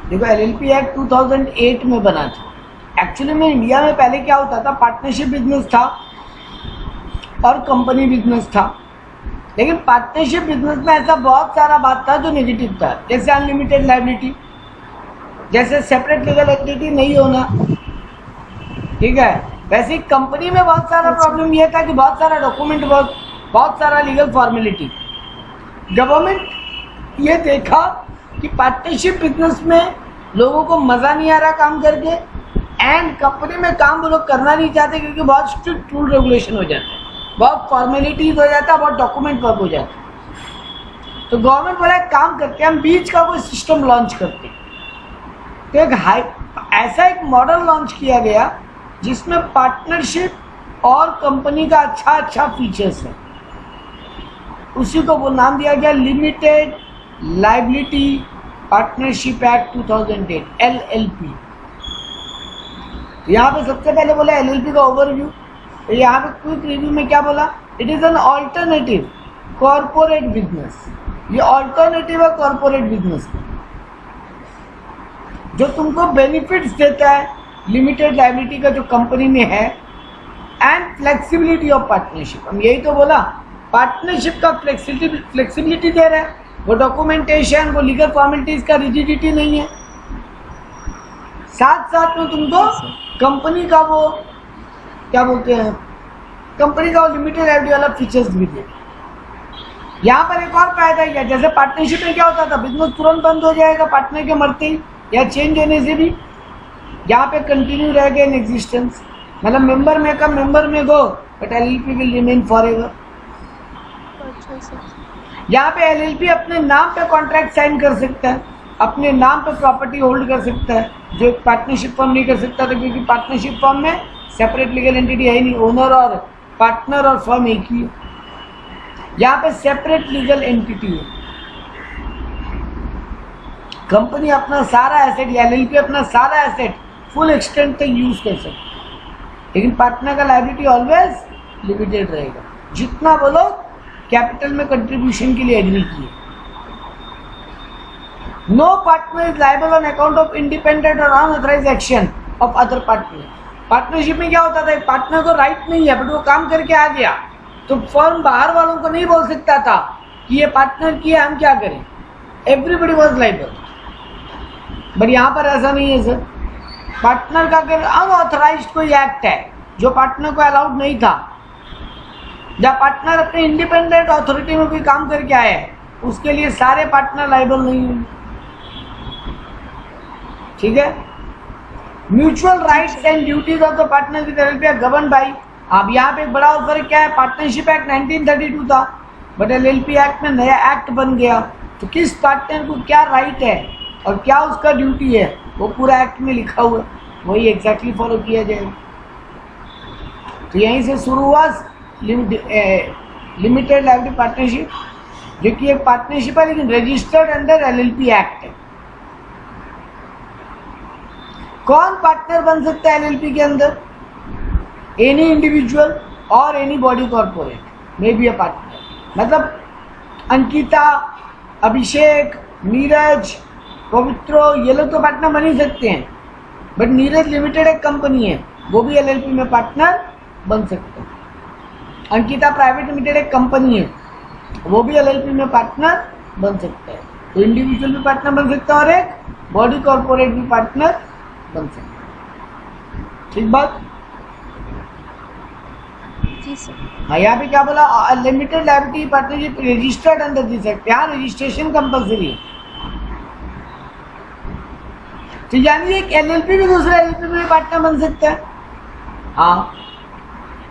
देखो LLP act 2008 में बना था। एक्चुअली में इंडिया में पहले क्या होता था, पार्टनरशिप बिजनेस था और कंपनी बिजनेस था। लेकिन पार्टनरशिप बिजनेस में ऐसा बहुत सारा बात था जो नेगेटिव था, जैसे अनलिमिटेड लायबिलिटी, जैसे सेपरेट लीगल एंटिटी नहीं होना, ठीक है। वैसे कंपनी में बहुत सारा प्रॉब्लम यह था कि बहुत सारा डॉक्यूमेंट, बहुत सारा लीगल फॉर्मेलिटी। गवर्नमेंट ये देखा कि पार्टनरशिप बिजनेस में लोगों को मज़ा नहीं आ रहा काम करके, एंड कंपनी में काम वो लोग करना नहीं चाहते क्योंकि बहुत स्ट्रिक्ट रूल रेगुलेशन हो जाते हैं, बहुत फॉर्मेलिटीज हो जाता है, बहुत डॉक्यूमेंट वर्क हो जाता है। तो गवर्नमेंट बोला काम करते हैं, हम बीच का कोई सिस्टम लॉन्च करते हैं। तो ऐसा एक मॉडल लॉन्च किया गया जिसमें पार्टनरशिप और कंपनी का अच्छा फीचर्स है। उसी को वो नाम दिया गया limited liability partnership act 2008, LLP। यहाँ पे सबसे पहले बोला LLP का ओवरव्यू। यहाँ पे क्विक रिव्यू में क्या बोला, it is an alternative corporate business. ये ऑल्टरनेटिव है कॉर्पोरेट बिजनेस जो तुमको बेनिफिट्स देता है लिमिटेड लायबिलिटी का जो कंपनी में है, एंड फ्लेक्सिबिलिटी ऑफ पार्टनरशिप। हम यही तो बोला, पार्टनरशिप का फ्लेक्सिबिलिटी दे रहा है, वो डॉक्यूमेंटेशन, वो लीगल फॉर्मेलिटीज का रिजिडिटी नहीं है। साथ साथ में तुमको कंपनी का वो क्या बोलते हैं, कंपनी का वो लिमिटेड लायबिलिटी वाला फीचर्स भी दे। यहाँ पर एक और फायदा ही है, जैसे पार्टनरशिप में क्या होता था, बिजनेस तुरंत बंद हो जाएगा पार्टनर के मरते ही या चेंज होने से भी, यहाँ पे कंटिन्यू रह गए इन एग्जिस्टेंस। मतलब मेंबर में come, member may go, but LLP will remain forever. यहाँ पे LLP अपने नाम पे कॉन्ट्रैक्ट साइन कर सकता है, अपने नाम पे प्रॉपर्टी होल्ड कर सकता है, जो एक पार्टनरशिप फर्म नहीं कर सकता था, क्योंकि पार्टनरशिप फर्म में सेपरेट लीगल एंटिटी है ही नहीं, ओनर और पार्टनर और फर्म एक ही है। यहाँ पे सेपरेट लीगल एंटिटी है। कंपनी अपना सारा एसेट, LLP अपना सारा एसेट फुल एक्सटेंट तक यूज कर सकते हैं, लेकिन पार्टनर का लायबिलिटी ऑलवेज लिमिटेड रहेगा, जितना वो लोग कैपिटल में कंट्रीब्यूशन के लिए एग्री किए। No partner is liable on account of independent और unauthorised action of other partner. Partnership में क्या होता था, पार्टनर को राइट नहीं है बट वो काम करके आ गया, तो फर्म बाहर वालों को नहीं बोल सकता था कि ये पार्टनर किया, हम क्या करें। Everybody was liable. बट यहाँ पर ऐसा नहीं है सर। पार्टनर का अगर अनऑथराइज्ड कोई एक्ट है जो पार्टनर को अलाउड नहीं था, जब पार्टनर अपने इंडिपेंडेंट अथॉरिटी में कोई काम करके आए हैं, उसके लिए सारे पार्टनर लायबल नहीं होंगे, ठीक है। Mutual rights and duties of the partner with LLP are govern by. अब यहाँ पे एक बड़ा फर्क क्या है, पार्टनरशिप एक्ट 1932 था, बट LLP एक्ट में नया एक्ट बन गया, तो किस पार्टनर को क्या राइट है और क्या उसका ड्यूटी है, वो पूरा एक्ट में लिखा हुआ है, वही एग्जैक्टली फॉलो किया जाएगा। तो यहीं से शुरू हुआ लिमिटेड लायबिलिटी पार्टनरशिप, जो कि एक पार्टनरशिप है लेकिन रजिस्टर्ड अंडर LLP एक्ट है। कौन पार्टनर बन सकता है LLP के अंदर? एनी इंडिविजुअल और एनी बॉडी कॉर्पोरेट में बी अ पार्टनर। मतलब अंकिता, अभिषेक, नीरज, पवित्रो, ये लोग तो पार्टनर बन ही सकते हैं, बट नीरज लिमिटेड एक कंपनी है, वो भी LLP में पार्टनर बन सकते हैं। अंकिता प्राइवेट लिमिटेड एक कंपनी है, वो भी LLP में पार्टनर बन सकता है। तो इंडिविजुअल भी पार्टनर बन सकता है और एक बॉडी कॉर्पोरेट भी पार्टनर बन सकता है, ठीक बात। जी सर। हाँ, यहाँ पे क्या बोला, limited liability partnership registered under this act, यहाँ रजिस्ट्रेशन कंपल्सरी है। तो यानी एक LLP भी दूसरे LLP में पार्टनर बन सकता है। हाँ,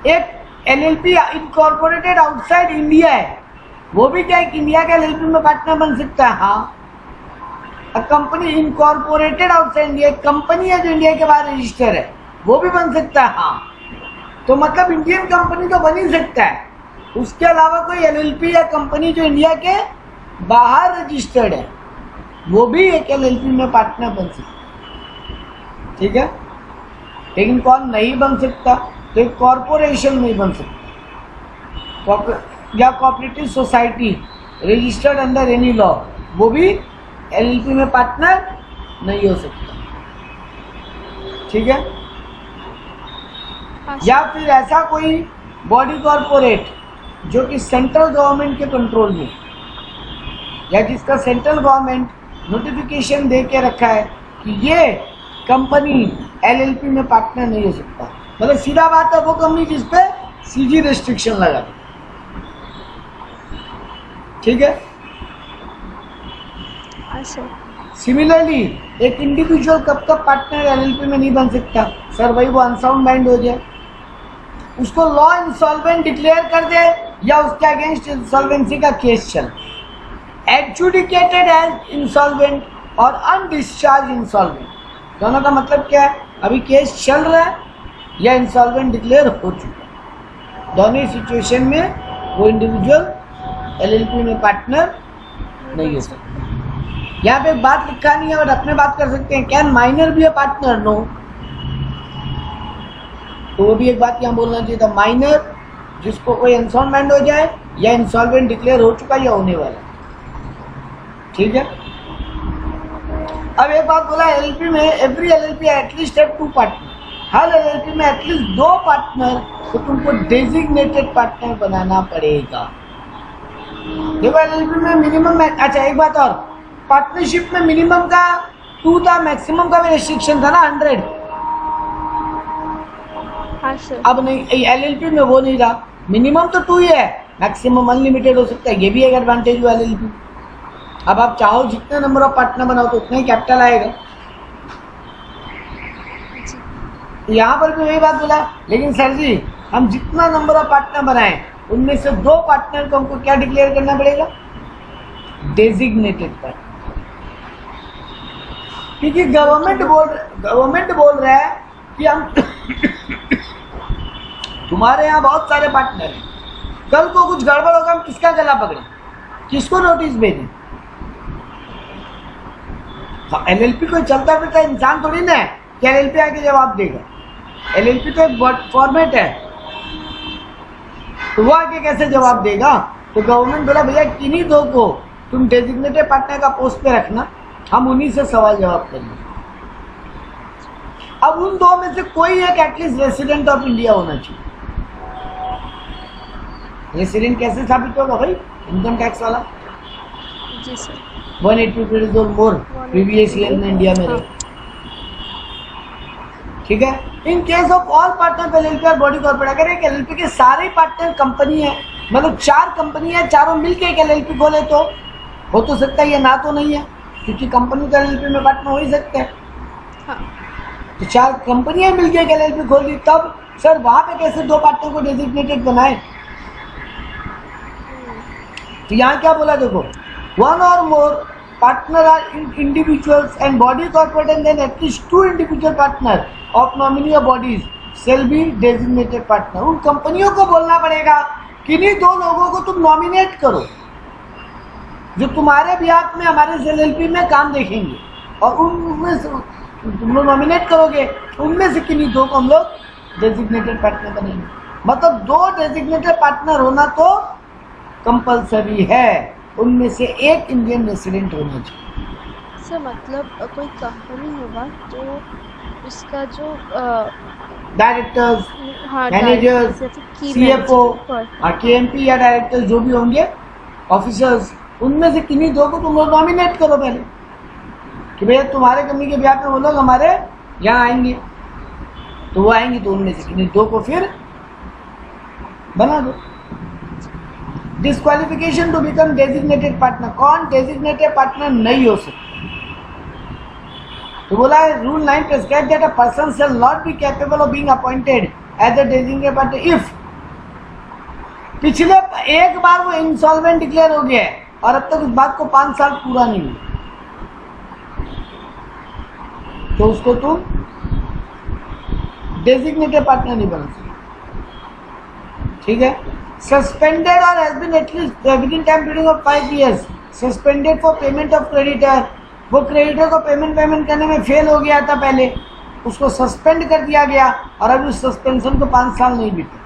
एक LLP इनकॉर्पोरेटेड आउटसाइड इंडिया है, वो भी क्या एक इंडिया के LLP में पार्टनर बन सकता है। हाँ, company incorporated outside India, company है जो इंडिया के बाहर रजिस्टर है, वो भी बन सकता है। हाँ, तो मतलब इंडियन कंपनी तो बन ही सकता है, उसके अलावा कोई LLP या कंपनी जो इंडिया के बाहर रजिस्टर्ड है, वो भी एक LLP में पार्टनर बन सकता है, ठीक है। लेकिन कौन नहीं बन सकता, तो एक कॉरपोरेशन नहीं बन सकता, या cooperative society registered under any law, वो भी LLP में पार्टनर नहीं हो सकता। ठीक है। हाँ या फिर ऐसा कोई बॉडी कॉर्पोरेट जो कि सेंट्रल गवर्नमेंट के कंट्रोल में, या जिसका सेंट्रल गवर्नमेंट नोटिफिकेशन दे के रखा है कि ये कंपनी एलएलपी में पार्टनर नहीं हो सकता। मतलब सीधा बात है, वो कंपनी जिसपे सीजी रेस्ट्रिक्शन लगा दे। ठीक है। सर। सिमिलरली एक इंडिविजुअल कब तक पार्टनर एलएलपी में नहीं बन सकता? सर वही वो अनसाउंड माइंड हो जाए, उसको लॉ इंसॉल्वेंट डिक्लेयर कर दे या उसके अगेंस्ट इंसॉल्वेंसी का केस चल, एडजुडिकेटेड एज इंसॉल्वेंट और अनडिस्चार्ज इंसॉल्वेंट, दोनों का मतलब क्या है? अभी केस चल रहा है या इंसॉल्वेंट डिक्लेयर हो चुका है। दोनों ही सिचुएशन में वो इंडिविजुअल एलएलपी में पार्टनर नहीं हो सकता। यहाँ पे एक बात लिखा नहीं है बट अपने बात कर सकते हैं, कैन माइनर भी अ पार्टनर? नो। तो वो भी एक बात यहाँ बोलना चाहिए था, माइनर जिसको कोई इंसॉल्वेंट हो जाए या इंसॉल्वेंट डिक्लेयर हो चुका या होने वाला। ठीक है। अब एक बात बोला, एलएलपी में every LLP at least have 2 partner. Her LLP में एटलीस्ट 2 पार्टनर तो तुमको डेजिग्नेटेड पार्टनर बनाना पड़ेगा। देखो एलएलपी में मिनिमम, अच्छा एक बात और, पार्टनरशिप में मिनिमम का 2 था, मैक्सिमम का भी रेस्ट्रिक्शन था ना 100। हाँ सर। अब नहीं, एलएलपी में वो नहीं रहा, मिनिमम तो 2 ही है, मैक्सिमम अनलिमिटेड हो सकता है। ये भी एक एडवांटेज हुआ एलएलपी। अब आप चाहो जितने नंबर ऑफ पार्टनर बनाओ तो उतना ही कैपिटल आएगा। यहाँ पर भी वही बात बोला, लेकिन सर जी हम जितना नंबर ऑफ पार्टनर बनाएं उनमें से 2 पार्टनर को हमको क्या डिक्लेयर करना पड़ेगा? Designated partner. क्योंकि गवर्नमेंट बोल रहा है कि हम तुम्हारे यहाँ बहुत सारे पार्टनर हैं, कल को कुछ गड़बड़ होगा हम किसका गला पकड़ें, किसको नोटिस भेजें? हाँ, एलएलपी कोई चलता फिरता इंसान थोड़ी ना है कि एलएलपी आके जवाब देगा। एलएलपी तो एक फॉर्मेट है, तो वो आके कैसे जवाब देगा? तो गवर्नमेंट बोला भैया किन्हीं 2 को तुम डेजिग्नेटेड पार्टनर का पोस्ट पे रखना, हम उन्हीं से सवाल जवाब करेंगे। अब उन 2 में से कोई एक एटलीस्ट रेसिडेंट ऑफ इंडिया होना चाहिए। रेसिडेंट कैसे साबित होगा भाई? इनकम टैक्स वाला। जी सर। 180 और मोर प्रीवियस ईयर में इंडिया में रहे। ठीक है। In case of all partner LLP और बॉडी कॉर्पोरेट, अगर एक एलएलपी के सारे पार्टनर कंपनी है, मतलब 4 कंपनी है, चारों मिलके एक एलएलपी खोले तो हो तो सकता है, ये ना तो नहीं है, क्योंकि कंपनी तो एलएलपी में पार्टनर हो ही सकते हैं। हाँ। तो 4 कंपनियां मिलके एक एलएलपी खोल दी, तब सर वहां पे कैसे 2 पार्टनर को डेजिग्नेटेड बनाए? तो यहाँ क्या बोला देखो, 1 or more partner are individuals and body corporate, and then at least 2 individual partner of nominee or bodies shall be designated partner। उन कंपनियों को बोलना पड़ेगा किन्हीं 2 लोगों को तुम नॉमिनेट करो जो तुम्हारे बिहाफ में हमारे एलएलपी में काम देखेंगे, और उनमें से तुम लोग नॉमिनेट करोगे, उनमें से किन्हीं 2 को हम लोग डेजिग्नेटेड पार्टनर बनेंगे। मतलब 2 डेजिग्नेटेड पार्टनर होना तो कंपलसरी है, उनमें से एक इंडियन रेसिडेंट होना चाहिए। सर मतलब कोई कंपनी होगा तो उसका जो डायरेक्टर्स, हाँ, मैनेजर्स, सीएफओ, केएमपी या डायरेक्टर्स जो भी होंगे, ऑफिसर्स, उनमें से किन्हीं 2 को तुम लोग नॉमिनेट करो पहले कि भैया तुम्हारे कंपनी के ब्याह में वो लोग हमारे यहाँ आएंगे, तो वो आएंगे तो उनमें से किन्हीं 2 को फिर बना दो। Disqualification to become designated partner, कौन डेजिग्नेटेड पार्टनर नहीं हो सकता? तो बोला है rule 9 prescribe that a person shall not be capable of being appointed as a designated partner if पिछले एक बार वो इंसॉल्वेंट डिक्लेयर हो गया है और अब तक उस बात को 5 साल पूरा नहीं हुआ, तो उसको तुम डेजिग्नेटेड पार्टनर नहीं बना सकते। ठीक है। सस्पेंडेड और has been at least within time period of 5 years suspended for payment of creditor, वो क्रेडिटर को पेमेंट करने में फेल हो गया था पहले, उसको सस्पेंड कर दिया गया और अभी उस सस्पेंशन को 5 साल नहीं बीते।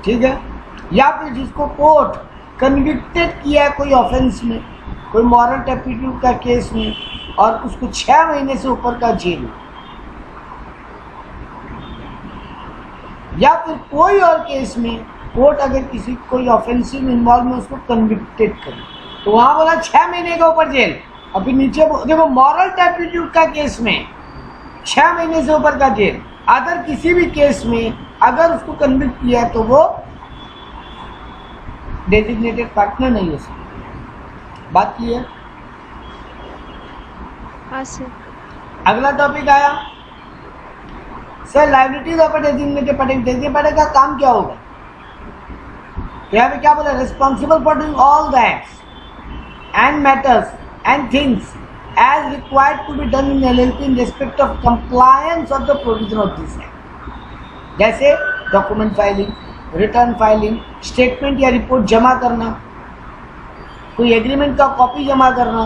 ठीक है। या फिर जिसको कोर्ट कन्विक्टेड किया है कोई ऑफेंस में कोई मॉरल टर्पिट्यूड का केस में और उसको 6 महीने से ऊपर का जेल, या फिर कोई और केस में कोर्ट अगर किसी कोई ऑफेंसिव इन्वॉल्व में उसको कन्विक्टेड करे तो वहां बोला 6 महीने के ऊपर जेल। और फिर नीचे देखो मॉरल टर्पिट्यूड का केस में 6 महीने से ऊपर का जेल, अदर किसी भी केस में अगर उसको कन्विक्ट किया है तो वो डेजिग्नेटेड पार्टनर नहीं हो सकता। बात की है। हाँ सर। अगला टॉपिक आया sir liabilities of designated party. Designated party का काम क्या होगा? यहाँ पे क्या बोला? Responsible for doing all the acts and matters and things as required to be done in LLP in respect of compliance of the provision of this act। जैसे document filing, return filing, statement या report जमा करना, कोई agreement का copy जमा करना,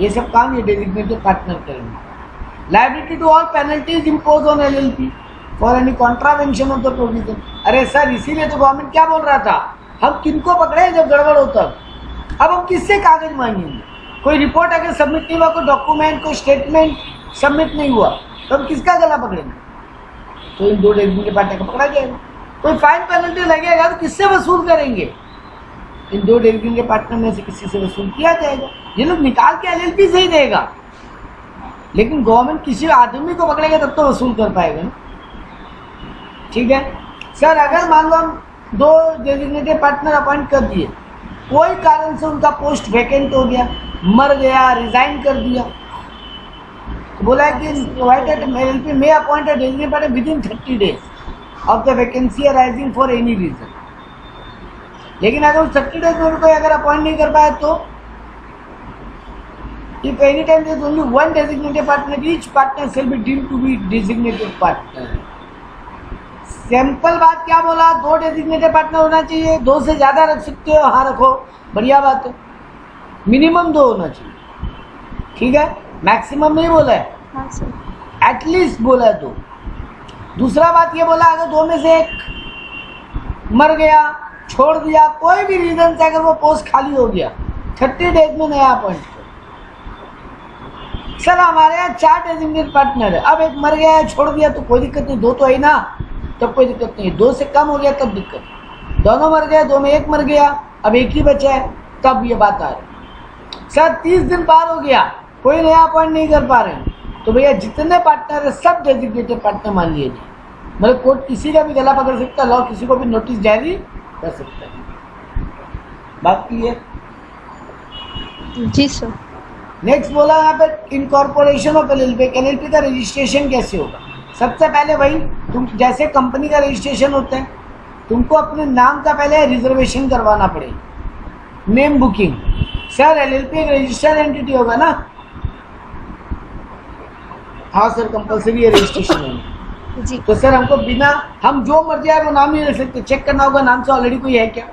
ये सब काम ये डेजिग्नेटेड पार्टनर करेंगे। Liability to all penalties impose on LLP for any contravention of the provision. अरे सर इसीलिए तो गवर्नमेंट क्या बोल रहा था, हम किनको पकड़े जब गड़बड़ होता। अब हम किससे कागज मांगेंगे? कोई रिपोर्ट अगर सबमिट नहीं हुआ, कोई डॉक्यूमेंट, कोई स्टेटमेंट सबमिट नहीं हुआ तो हम किसका गला पकड़ेंगे? तो इन 2 डेजिग्नेटेड पार्टनर का पकड़ा जाएगा। कोई फाइन पेनल्टी लगेगा तो किससे वसूल करेंगे? इन 2 डेजिग्नेटेड पार्टनर में से किसी से वसूल किया जाएगा। ये लोग निकाल के LLP से ही देगा, लेकिन गवर्नमेंट किसी आदमी को पकड़ेगा तब तो वसूल कर पाएगा ना। ठीक है सर, अगर मान लो हम 2 डेजिग्नेटेड पार्टनर अपॉइंट कर दिए, कोई कारण से उनका पोस्ट वैकेंट हो गया, मर गया, रिजाइन कर दिया, तो बोला है कि provided LLP may appoint a designated partner within 30 days of the vacancy arising for any reason। लेकिन अगर उस 30 डेज में कोई अगर अपॉइंट नहीं कर पाया तो if any time there is only one designated partner, each partner shall be deemed to be designated partner। Simple बात क्या बोला? 2 डेजिग्नेटेड पार्टनर होना चाहिए। 2 से ज्यादा रख सकते हो, हाँ रखो, बढ़िया बात है। मिनिमम 2 होना चाहिए, ठीक है, मैक्सिमम नहीं बोला है, हाँ सर। एटलीस्ट बोला है 2। दूसरा बात ये बोला अगर 2 में से एक मर गया, छोड़ दिया, कोई भी रीजन से अगर वो पोस्ट खाली हो गया, 30 डेज में नया अपॉइंट करो। सर हमारे यहाँ 4 डेजिग्नेटेड पार्टनर है, अब एक मर गया है, छोड़ दिया तो कोई दिक्कत नहीं, 2 तो है ना, तब कोई दिक्कत नहीं है। 2 से कम हो गया तब दिक्कत, दोनों मर गए, 2 में एक मर गया, अब एक ही बचा है, तब ये बात आ रही। सर 30 दिन पार हो गया, कोई नया अपॉइंट नहीं कर पा रहे हैं, तो भैया जितने पार्टनर है सब डेजिग्नेटेड पार्टनर मान लिए जाए। मतलब कोर्ट किसी का भी गला पकड़ सकता है, लॉ किसी को भी नोटिस जारी कर सकता है। बात क्लियर? जी सर। नेक्स्ट बोला यहाँ पे इनकॉर्पोरेशन ऑफ LLP। LLP का रजिस्ट्रेशन कैसे होगा? सबसे पहले वही तुम जैसे कंपनी का रजिस्ट्रेशन होता है, तुमको अपने नाम का पहले रिजर्वेशन करवाना पड़ेगा, नेम बुकिंग। सर LLP एक रजिस्टर्ड एंटिटी होगा ना? हाँ सर, कंपलसरी है रजिस्ट्रेशन होगा जी। तो सर हमको बिना हम जो मर्जी आए वो नाम नहीं रख सकते, चेक करना होगा नाम से ऑलरेडी कोई है क्या।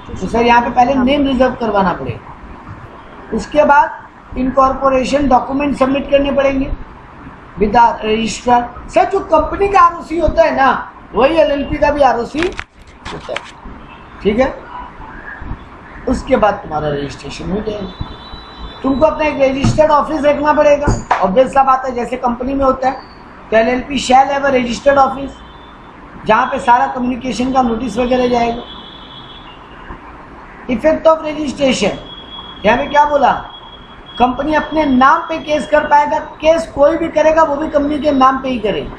तो सर यहाँ पे पहले नेम रिजर्व करवाना पड़ेगा। उसके बाद इनकॉर्पोरेशन डॉक्यूमेंट सबमिट करने पड़ेंगे विद रजिस्ट्रार। सर जो कंपनी का ROC होता है ना, वही LLP का भी ROC होता है, ठीक है। उसके बाद तुम्हारा रजिस्ट्रेशन हो जाएगा। तुमको अपना एक रजिस्टर्ड ऑफिस रखना पड़ेगा, ऑब्वियस सा बात है, जैसे कंपनी में होता है। तो LLP shall have a registered office, जहाँ पे सारा कम्युनिकेशन का नोटिस वगैरह जाएगा। इफेक्ट ऑफ रजिस्ट्रेशन, यहाँ पे क्या बोला? कंपनी अपने नाम पे केस कर पाएगा। केस कोई भी करेगा वो भी कंपनी के नाम पे ही करेगा।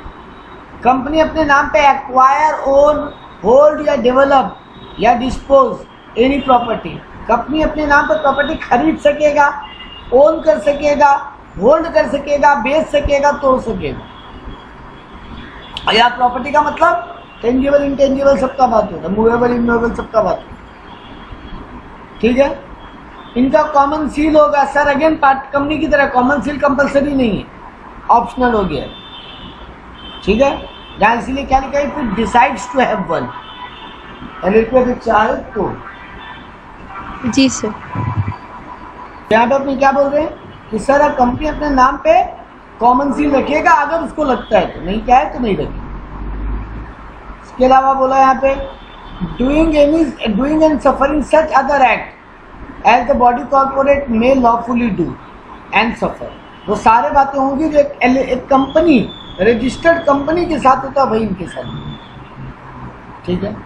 कंपनी अपने नाम पे एक्वायर, ओन, होल्ड या डेवलप या डिस्पोज एनी प्रॉपर्टी, कंपनी अपने नाम पर प्रॉपर्टी खरीद सकेगा, ओन कर सकेगा, होल्ड कर सकेगा, बेच सकेगा, तोड़ सकेगा। या प्रॉपर्टी का मतलब टेंजिबल इंटेंजिबल सबका बात होता है, मूवेबल इमूवेबल सबका बात होता है, ठीक है। इनका कॉमन सील होगा। सर अगेन पार्ट कंपनी की तरह कॉमन सील कंपलसरी नहीं है, ऑप्शनल हो गया, ठीक है। जहाँ इसीलिए क्या लिखा है, फिर decides to have one, LLP अगर चाहे तो। जी सर। यहाँ पे अपने क्या बोल रहे हैं कि सर अब कंपनी अपने नाम पे कॉमन सील रखेगा अगर उसको लगता है, तो नहीं क्या है तो नहीं रखेगा। इसके अलावा बोला यहाँ पे doing and suffering such other act as the body corporate may lawfully do and suffer. वो सारे बातें होंगी जो एक कंपनी, रजिस्टर्ड कंपनी के साथ होता है, वही इनके साथ। ठीक है,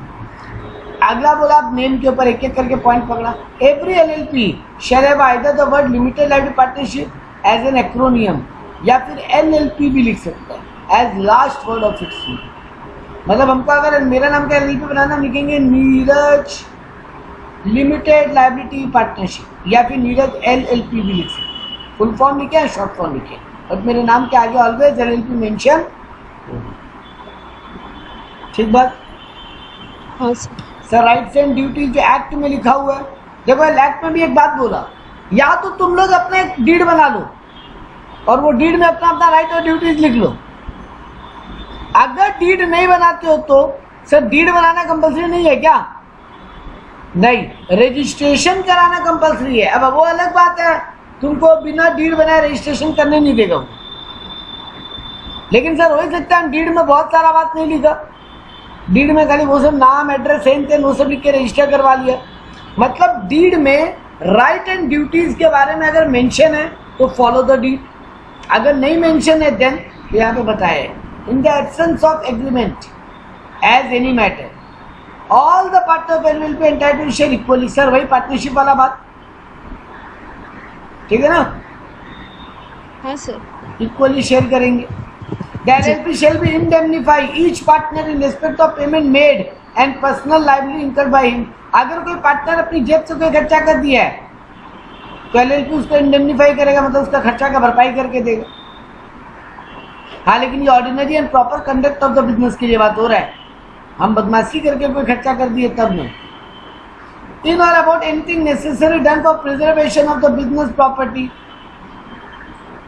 अगला बोला आप नेम के ऊपर एक एक करके पॉइंट पकड़ा। Every LLP shall have either the word limited liability partnership as an acronym, या फिर LLP भी लिख सकता है as last word of its name. मतलब हमको अगर मेरा नाम का LLP बनाना, हम लिखेंगे नीरज लिमिटेड लाइबिलिटी पार्टनरशिप, या फिर नीरज LLP भी लिख सकते हैं। फुल फॉर्म लिखे या शॉर्ट फॉर्म लिखे, और मेरे नाम के आगे ऑलवेज LLP मेंशन। ठीक बात। हाँ sir. Sir rights and duties जो एक्ट में लिखा हुआ है, देखो एक्ट में भी एक बात बोला, या तो तुम लोग अपना एक डीड बना लो और वो डीड में अपना अपना राइट और ड्यूटीज लिख लो। अगर डीड नहीं बनाते हो तो सर डीड बनाना कंपलसरी नहीं है क्या? नहीं, रजिस्ट्रेशन कराना कंपलसरी है। अब वो अलग बात है, तुमको बिना डीड बनाए रजिस्ट्रेशन करने नहीं देगा वो। लेकिन सर हो ही सकता है डीड में बहुत सारा बात नहीं लिखा, डीड में खाली वो सब नाम एड्रेस सेम वो सब लिख के रजिस्टर करवा लिया। मतलब डीड में राइट एंड ड्यूटीज के बारे में अगर मेंशन है तो फॉलो द डीड, अगर नहीं मेंशन है देन यहाँ पे बताया है in the absence of agreement as any matter all the partner will be entitled to share equally. Sir वही पार्टनरशिप वाला बात, ठीक है ना? हाँ सर। इक्वली शेयर करेंगे। The LLP shall be indemnify each partner in respect of payment made and personal liability incurred by him। अगर कोई पार्टनर अपनी जेब से कोई खर्चा कर दिया है तो LLP उसको इंडेमनीफाई करेगा, मतलब उसका खर्चा का भरपाई करके देगा। हाँ, लेकिन ये ordinary and proper conduct of the business के लिए बात हो रहा है, हम बदमाशी करके कोई खर्चा कर दिए तब नहीं। इन और about anything necessary done for preservation of the business property.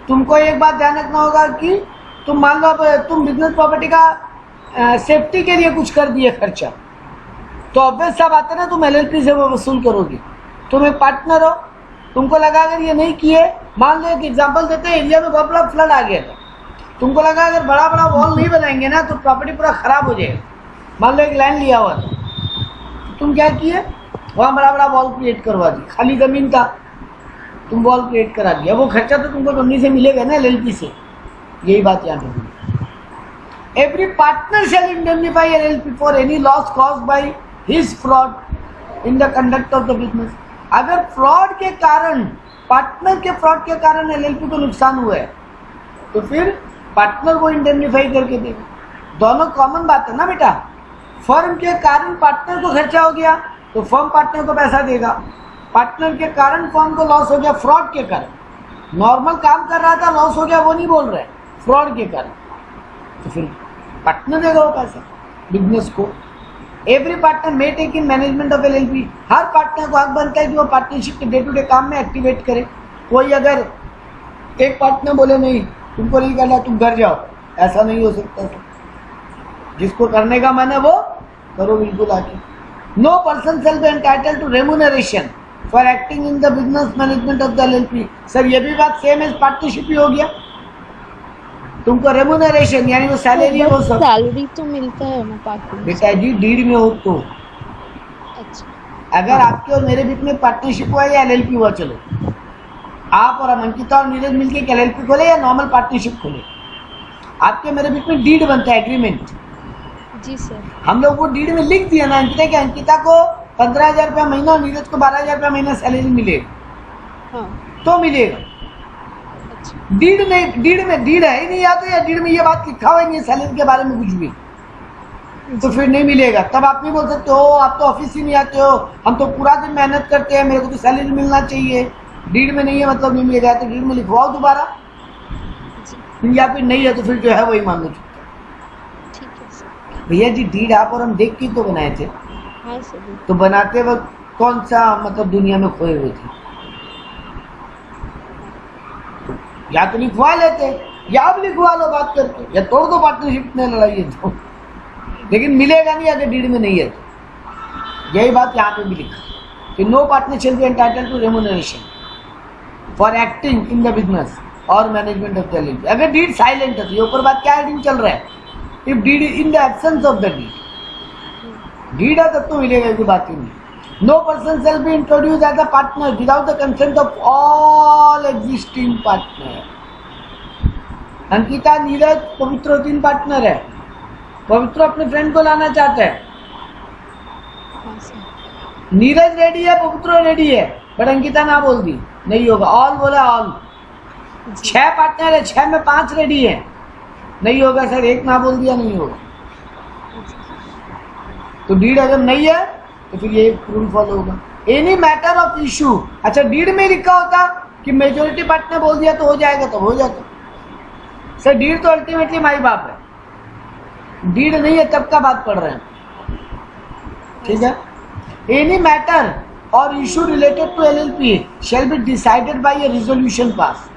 तुमको एक बात ध्यान रखना होगा कि तुम मान लो अब तुम बिजनेस प्रॉपर्टी का सेफ्टी के लिए कुछ कर दिए खर्चा, तो ऑब्वियस सा बात है ना तुम LLP से वो वसूल करोगे। तुम एक पार्टनर हो, तुमको लगा अगर ये नहीं किए, मान लो एक एग्जांपल देते हैं, इंडिया में बहुत बड़ा फ्लड आ गया था, तुमको लगा अगर बड़ा बड़ा वॉल नहीं बनाएंगे ना तो प्रॉपर्टी पूरा खराब हो जाएगा। मान लो एक लैंड लिया हुआ था, तुम क्या किए, वहाँ बड़ा बड़ा वॉल क्रिएट करवा दी, खाली जमीन था तुम वॉल क्रिएट करा दिया, वो खर्चा तो तुमको कंपनी से मिलेगा ना LLP से। यही बात याद रखना। Every partner shall indemnify LLP for any loss caused by his fraud in the conduct of the business. अगर फ्रॉड के कारण, पार्टनर के फ्रॉड के कारण LLP को नुकसान हुआ है तो फिर पार्टनर को इंडेमनीफाई करके देगा। दोनों कॉमन बात है ना बेटा, फर्म के कारण पार्टनर को खर्चा हो गया तो फर्म पार्टनर को पैसा देगा, पार्टनर के कारण फर्म को लॉस हो गया फ्रॉड के कारण, नॉर्मल काम कर रहा था लॉस हो गया वो नहीं बोल रहे, फ्रॉड के कारण, तो फिर पार्टनर देगा वो पैसा बिजनेस को। Every partner may take in management of LLP। हर पार्टनर को हक बनता है कि वो पार्टनरशिप के डे टू डे काम में एक्टिवेट करे। कोई अगर एक पार्टनर बोले नहीं तुमको नहीं करना तुम घर जाओ, ऐसा नहीं हो सकता सर। जिसको करने का मन है वो करो बिल्कुल आके। No person shall be entitled to remuneration for acting in the business management of the LLP। Sir ये भी बात सेम एज पार्टनरशिप ही हो गया, तुमको रेम्यूनरेशन यानी वो सैलरी वो सब सैलरी तो मिलता है ना पार्टनर बेटा जी डीड में हो तो। अच्छा, अगर आपके और मेरे बीच में पार्टनरशिप हुआ या LLP हुआ, चलो आप और अंकिता और नीरज मिलके एक LLP खोले या नॉर्मल पार्टनरशिप खोले, आपके मेरे बीच में डीड बनता है, एग्रीमेंट। जी सर। हम लोग वो डीड में लिख दिया ना अंकिता कि अंकिता को 15,000 रुपया महीना और नीरज को 12,000 रुपया महीना सैलरी मिलेगा, हाँ। तो मिलेगा। अच्छा, डीड नहीं, डीड में डीड है ही नहीं, या तो या डीड में ये बात लिखा हुआ नहीं है सैलरी के बारे में कुछ भी, तो फिर नहीं मिलेगा। तब आप नहीं बोल सकते हो आप तो ऑफिस ही नहीं आते हो, हम तो पूरा दिन मेहनत करते हैं, मेरे को तो सैलरी मिलना चाहिए, डीड में नहीं है मतलब नहीं मिलेगा। तो डीड में लिखवाओ दोबारा, या फिर नहीं है तो फिर जो है वही मान लो। ठीक है सर। भैया जी डीड आप और हम देख के तो बनाए थे, हाँ सर। तो बनाते वक्त कौन सा मतलब दुनिया में खोए हुए थे, या तो लिखवा लेते या अब लिखवा लो बात करके, या तोड़ दो पार्टनरशिप में लड़ाई है तो, लेकिन मिलेगा नहीं अगर डीड में नहीं है तो। यही बात यहाँ पे भी लिखा कि no partner shall be entitled to remuneration for acting in the business और मैनेजमेंट ऑफ द LLP। अगर डीड साइलेंट है तो ये ऊपर बात क्या हेडिंग चल रहा है, if deed in the absence of the deed, deed है तब तो मिलेगा, कोई बात ही नहीं। No person shall be introduced as a partner without the consent of all existing partner. Ankita, Neeraj, पवित्र 3 पार्टनर है। पवित्र अपने फ्रेंड को लाना चाहता है। हाँ सर। नीरज रेडी है, पवित्र रेडी है, पर अंकिता ना बोल दी, नहीं होगा। ऑल बोला ऑल। 6 पार्टनर है, 6 में 5 रेडी है, नहीं होगा सर। 1 ना बोल दिया, नहीं होगा। तो डीड अगर नहीं है तो फिर ये रूल फॉलो होगा। एनी मैटर ऑफ इशू, अच्छा डीड में लिखा होता कि मेजोरिटी पार्टनर बोल दिया तो हो जाएगा, तब हो जाता। सर डीड तो अल्टीमेटली माई बाप है, डीड नहीं है तब का बात पढ़ रहे हैं, ठीक है। एनी मैटर और issue related to LLP shall be decided by a resolution passed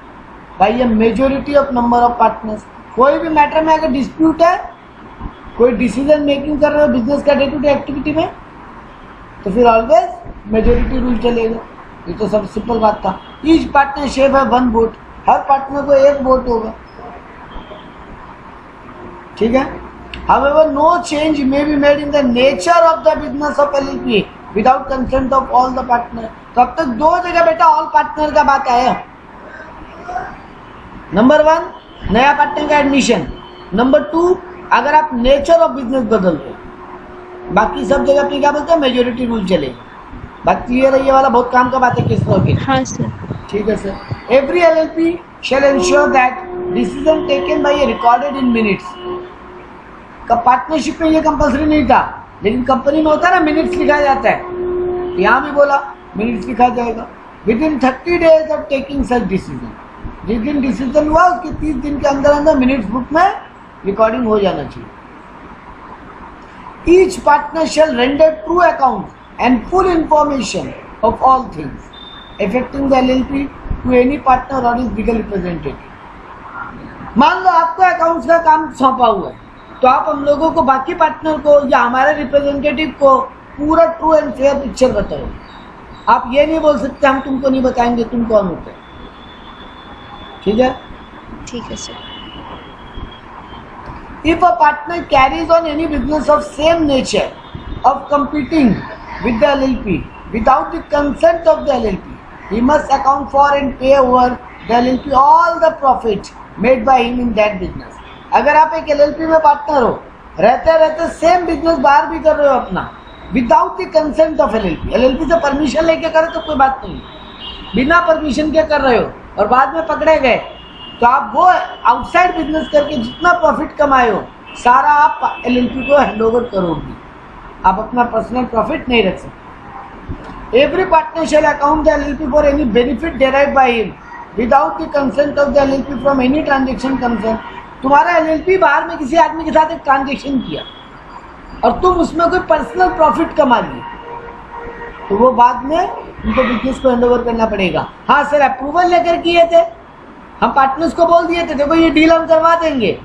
by a majority of number of partners। कोई भी मैटर में अगर डिस्प्यूट है, कोई डिसीजन मेकिंग कर रहे हो बिजनेस का डे टू डे एक्टिविटी में, तो फिर ऑलवेज मेजोरिटी रूल चलेगा। ये तो सब सिंपल बात था। ईच पार्टनरशिप है 1 वोट, हर पार्टनर को 1 वोट होगा, ठीक है। However, no change may be made in the nature of the business of LLP without consent of all the partners। तो अब तक 2 जगह बेटा ऑल पार्टनर का बात आया। नंबर 1 नया पार्टनर का एडमिशन, नंबर 2 अगर आप नेचर ऑफ बिजनेस बदल दो। बाकी सब जगह अपनी क्या बोलते हैं, मेजोरिटी रूल चलेगा। बात क्लियर है? ये वाला बहुत काम का बात है किस तरह की। हाँ सर। ठीक है sir. Every LLP shall ensure that decision taken by a recorded in minutes। का पार्टनरशिप में ये कंपलसरी नहीं था, लेकिन कंपनी में होता है ना, मिनट्स लिखा जाता है। यहाँ भी बोला मिनट्स लिखा जाएगा। With in 30 days of taking such decision, जिस दिन डिसीजन हुआ उसके 30 दिन के अंदर अंदर मिनट्स बुक में रिकॉर्डिंग हो जाना चाहिए। Each partner shall render true account and full information of all things affecting the LLP to any partner और इज लीगल रिप्रेजेंटेटिव। मान लो आपको अकाउंट्स का काम सौंपा हुआ है, तो आप हम लोगों को, बाकी पार्टनर को या हमारे रिप्रेजेंटेटिव को पूरा ट्रू एंड फेयर पिक्चर बताओ। आप ये नहीं बोल सकते हम तुमको नहीं बताएंगे तुम कौन होते, ठीक है। ठीक है sir. If a partner carries on any business of same nature of competing with the LLP without the consent of the LLP, he must account for and pay over the LLP all the profit made by him in that business। अगर आप एक LLP में partner हो, रहते रहते same business बाहर भी कर रहे हो अपना, without the consent of LLP से परमिशन लेके करे तो कोई बात नहीं, बिना परमिशन के कर रहे हो और बाद में पकड़े गए, तो आप वो आउटसाइड बिजनेस करके जितना प्रॉफिट कमाए हो सारा आप LLP को हैंड ओवर करोगे। आप अपना पर्सनल प्रॉफिट नहीं रख सकते। Every partner shall account the LLP for any benefit derived by him without the consent of the LLP from any transaction concern. तुम्हारा LLP बाहर में किसी आदमी के साथ एक ट्रांजेक्शन किया और तुम उसमें कोई पर्सनल प्रॉफिट कमा लिए, तो वो बाद में उनको बिजनेस को हैंड ओवर करना पड़ेगा। हाँ सर, अप्रूवल लेकर किए थे, हम पार्टनर्स को बोल दिए थे देखो ये डील हम करवा देंगे,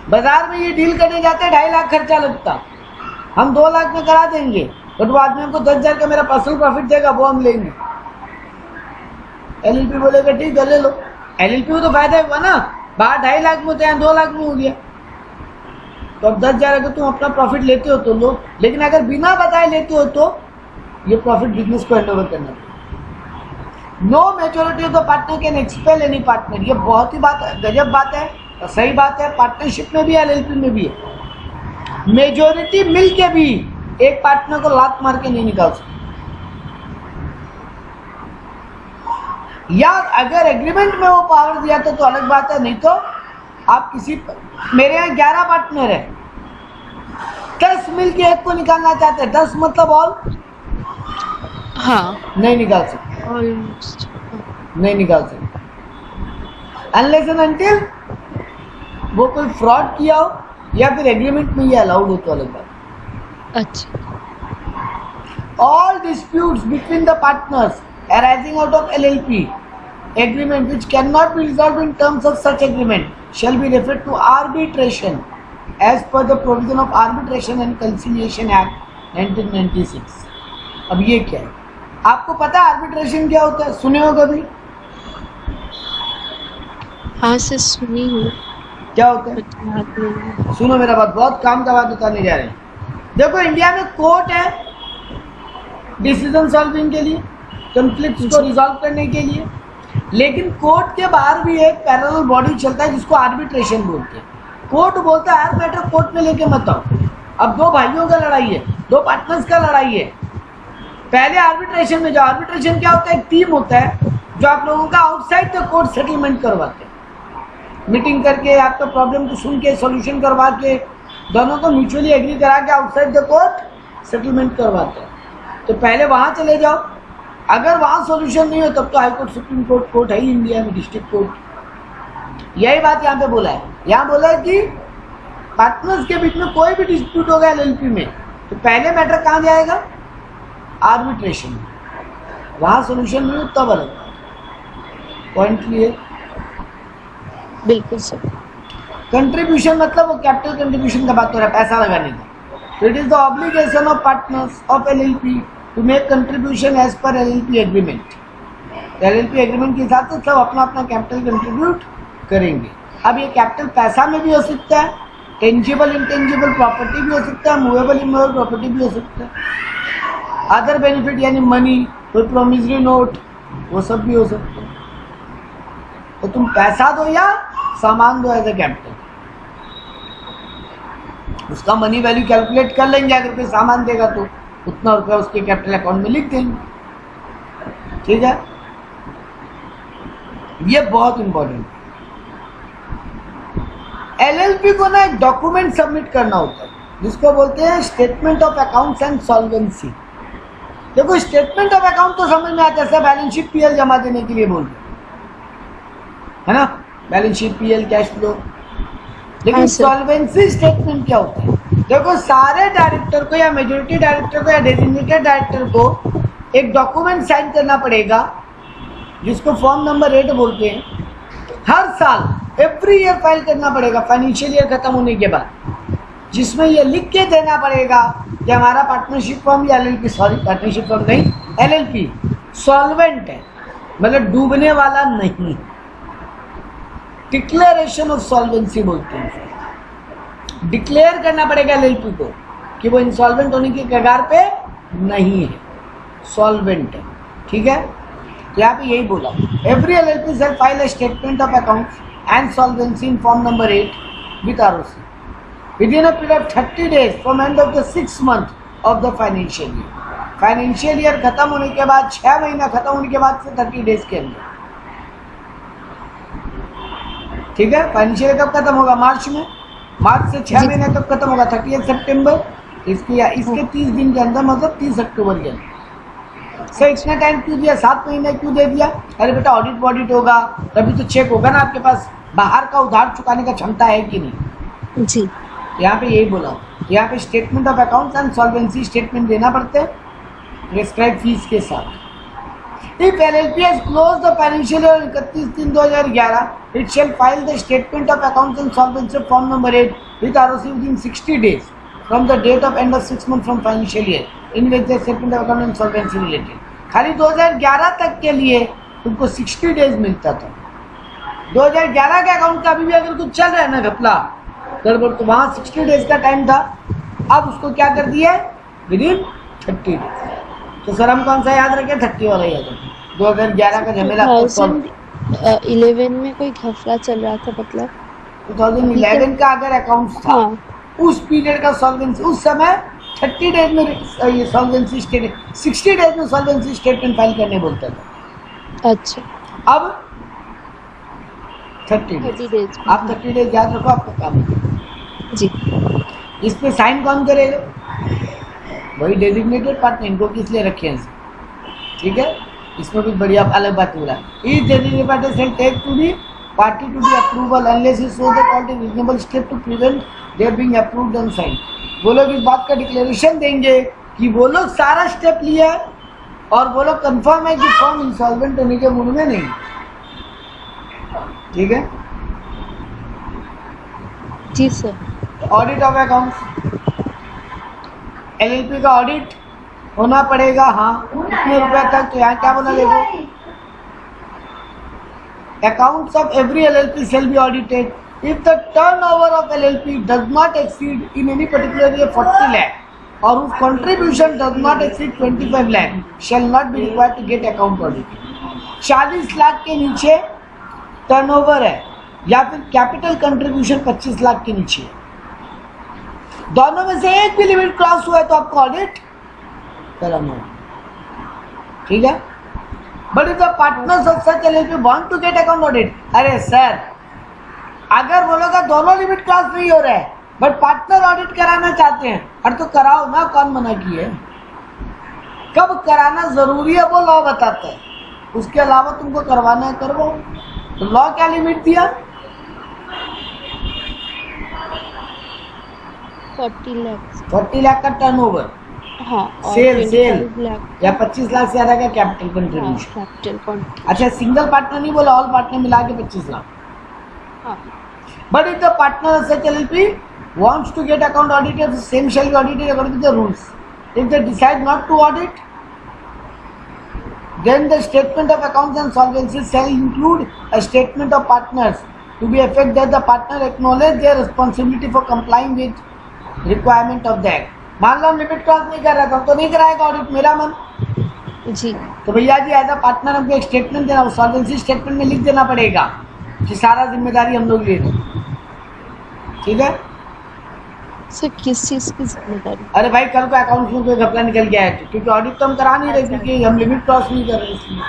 बाजार में ये डील करने जाते 2.5 लाख खर्चा लगता, हम 2 लाख में करा देंगे, बट वो आदमी हमको 10,000 का मेरा पर्सनल प्रॉफिट देगा, वो हम लेंगे। LLP बोलेगा ठीक है ले लो। LLP को तो फायदा हुआ ना, बाहर 2.5 लाख में होते हैं, 2 लाख में हो गया, तो अब 10,000 अगर तुम अपना प्रॉफिट लेते हो तो लो, लेकिन अगर बिना बताए लेते हो तो ये प्रॉफिट बिजनेस को हैंड ओवर करना पड़ेगा। No majority of the partner can expel any partner. ये बहुत ही गजब बात है और सही बात है। पार्टनरशिप में भी LLP में भी है, मेजोरिटी मिल के भी एक पार्टनर को लात मार के नहीं निकाल सकते, या अगर एग्रीमेंट में वो पावर दिया तो अलग बात है, नहीं तो आप किसी, मेरे यहाँ 11 पार्टनर है, 10 मिल के एक को निकालना चाहते हैं, 10 मतलब ऑल, हाँ नहीं निकाल सकते, ऑलमोस्ट नहीं निकाल सकते अनलेस एंड अनटिल वो कोई फ्रॉड किया हो या फिर एग्रीमेंट में ये अलाउड हो तो अलग बात। अच्छा। All disputes between the partners arising out of LLP agreement which cannot be resolved in terms of such agreement shall be referred to arbitration as per the provision of Arbitration and Conciliation Act 1996। अब ये क्या है, आपको पता है arbitration क्या होता है? सुने हो कभी? हाँ से सुनी हूँ। क्या होता है? सुनो मेरा बात, बहुत काम का बात बताने जा रहे हैं। देखो इंडिया में कोर्ट है, डिसीजन सॉल्विंग के लिए, कॉन्फ्लिक्ट्स को रिजॉल्व करने के लिए। लेकिन कोर्ट के बाहर भी एक पैरेलल बॉडी चलता है जिसको आर्बिट्रेशन बोलते हैं। कोर्ट बोलता है हर मैटर कोर्ट में लेके मत आओ। अब दो भाइयों का लड़ाई है, दो पार्टनर्स का लड़ाई है, पहले आर्बिट्रेशन में जाओ। आर्बिट्रेशन क्या होता है? एक टीम होता है जो आप लोगों का आउटसाइड द कोर्ट सेटलमेंट करवाते हैं, मीटिंग करके आपका प्रॉब्लम को सुन के सॉल्यूशन करवा के दोनों को म्यूचुअली एग्री करा के आउटसाइड द कोर्ट सेटलमेंट करवाते हैं। तो पहले वहां चले जाओ, अगर वहां सॉल्यूशन नहीं हो तब तो high court, supreme court, court है ही इंडिया में, डिस्ट्रिक्ट कोर्ट। यही बात यहाँ पे बोला है। यहाँ बोला है कि पार्टनर्स के बीच में कोई भी डिस्प्यूट होगा एलएलपी में तो पहले मैटर कहाँ जाएगा? आर्बिट्रेशन में। वहां सॉल्यूशन नहीं हो तब अलग पॉइंट क्लियर? बिल्कुल सर। कंट्रीब्यूशन मतलब वो कैपिटल कंट्रीब्यूशन का बात हो रहा है, पैसा लगाने का। तो it is the obligation of partners of LLP to make contribution as per LLP agreement. LLP agreement के हिसाब से सब अपना अपना कैपिटल कंट्रीब्यूट करेंगे। अब ये कैपिटल पैसा में भी हो सकता है, टेंजिबल इंटेंजिबल प्रॉपर्टी भी हो सकता है, मूवेबल इमूवेबल प्रॉपर्टी भी हो सकता है, अदर बेनिफिट यानी मनी, कोई प्रोमिसरी नोट, वो सब भी हो सकता है। तो तुम पैसा दो या सामान दो एज ए कैपिटल, उसका मनी वैल्यू कैलकुलेट कर लेंगे। अगर कोई सामान देगा तो उतना रुपया उसके कैपिटल अकाउंट में लिख देंगे। ठीक है, ये बहुत इंपॉर्टेंट। एलएलपी को ना एक डॉक्यूमेंट सबमिट करना होता है जिसको बोलते हैं statement of accounts and solvency. देखो स्टेटमेंट ऑफ अकाउंट तो समझ में आता है, सब बैलेंस शीट पीएल जमा देने के लिए बोलते है ना, balance sheet PL cash flow. लेकिन सॉल्वेंसी स्टेटमेंट क्या होता है? देखो सारे डायरेक्टर को या मेजोरिटी डायरेक्टर को या डेजिग्नेटेड डायरेक्टर को एक डॉक्यूमेंट साइन करना पड़ेगा जिसको फॉर्म नंबर 8 बोलते हैं। हर साल एवरी ईयर फाइल करना पड़ेगा फाइनेंशियल ईयर खत्म होने के बाद, जिसमें ये लिख के देना पड़ेगा कि हमारा पार्टनरशिप फॉर्म या एलएलपी, सॉरी पार्टनरशिप फॉर्म नहीं, एलएलपी सॉल्वेंट है, मतलब डूबने वाला नहीं। डिक्लेरेशन ऑफ सॉल्वेंसी बोलते हैं। डिक्लेयर करना पड़ेगा एलएलपी को कि वो इंसॉल्वेंट होने की कगार पे नहीं है, सॉल्वेंट है। ठीक है, यहाँ पे यही बोला, every LLP shall file a statement of accounts and solvency in form number 8 with ROC within a period of 30 days from end of the 6th month of the financial year। Financial year खत्म होने के बाद 6 महीना खत्म होने के बाद से 30 डेज के अंदर। ठीक है, फाइनेंशियल ईयर कब खत्म होगा? मार्च में। मार्च से 6 महीने कब खत्म होगा? 30 सितंबर। इसके 30 दिन के अंदर, मतलब 30 अक्टूबर के अंदर। सर इतना टाइम क्यों दिया? 7 महीने क्यों दे दिया? अरे बेटा ऑडिट होगा तभी तो चेक होगा ना आपके पास बाहर का उधार चुकाने का क्षमता है कि नहीं। जी, यहाँ पे यही बोला, यहाँ पे statement of accounts and solvency statement देना पड़ते हैं प्रेस्क्राइब फीस के साथ। If LLP has close the financial year 31/3/2011, it shall file the statement of accounts and solvency form number 8 with ROC within 60 days from the date of end of 6 month from financial year in which the statement of account and solvency related. खाली 2011 तक के लिए तुमको 60 days मिलता था। 2011 के account का अभी भी अगर कुछ चल रहा है ना घपला गड़बड़, तो वहाँ 60 डेज का टाइम था, अब उसको क्या कर दिया है? Within 30 days. तो सर हम कौन सा याद रखें? 30 वाला याद रखें। 2011 का झमेला 2011 में कोई घपला चल रहा था, मतलब 2011 का अगर अकाउंट था, हाँ। उस पीरियड का सॉल्वेंसी, उस समय 30 डेज में ये सॉल्वेंसी स्टेटमेंट, 60 डेज में सॉल्वेंसी स्टेटमेंट फाइल करने बोलता था। अच्छा, अब 30 डेज। आप 30 डेज याद रखो, आपका काम है जी। इस पे साइन कौन करेगा? वही डेजिग्नेटेड पार्टनर। इनको किस लिए रखे हैं? ठीक है, इसमें कुछ बढ़िया अलग बात बोला, each designated partner shall take to be party to be approval unless he show that all the reasonable step to prevent their being approved and sign. वो लोग इस बात का डिक्लेरेशन देंगे कि वो लोग सारा स्टेप लिया है और वो लोग कंफर्म है कि फॉर्म इंसॉल्वेंट होने के मूड में नहीं। ठीक है जी sir. Audit of accounts, LLP का ऑडिट होना पड़ेगा। हाँ, कितने रुपए तक? तो यहाँ क्या बोला देखो, accounts of every LLP shall be audited if the turnover of LLP does not exceed in any particular year 40 lakh. और whose contribution does not exceed 25 lakh shall not be required to get account audited. 40 lakh के नीचे turnover है या फिर capital contribution 25 lakh के नीचे, दोनों में से एक भी लिमिट क्रॉस हुआ है तो आपको ऑडिट कराना है, ठीक है। But if the partners of such LLP want to get account audit, अरे सर अगर बोलोगा दोनों लिमिट क्रॉस नहीं हो रहा है बट पार्टनर ऑडिट कराना चाहते हैं, अरे तो कराओ ना, कौन मना किया है। कब कराना जरूरी है वो लॉ बताता है, उसके अलावा तुमको करवाना है करवाओ। तो लॉ क्या लिमिट दिया? 40 लाख का टर्नओवर, हाँ, सेल लाख या 25 लाख से ज्यादा का कैपिटल कंट्रीब्यूशन। कैपिटल अच्छा, सिंगल पार्टनर नहीं बोला, ऑल पार्टनर मिला के 25 लाख। हाँ, but if the partner of such LLP wants to get account audited, the same shall be audited according to the rules. If they decide not to audit, then the statement of accounts and solvency shall include a statement of partners to be effect that the partner acknowledge their responsibility for complying with requirement of the act. मान लो limit cross नहीं कर रहा था तो नहीं कराएगा audit, मेरा मन जी। तो भैया जी एज अ पार्टनर हमको एक स्टेटमेंट देना, सॉल्वेंसी स्टेटमेंट में लिख देना पड़ेगा कि सारा जिम्मेदारी हम लोग ले रहे हैं, ठीक है। सर किस चीज की जिम्मेदारी? अरे भाई कल को अकाउंट में कोई घपला निकल गया है क्योंकि ऑडिट तो हम करा नहीं रहे क्योंकि हम लिमिट क्रॉस नहीं कर रहे इसलिए,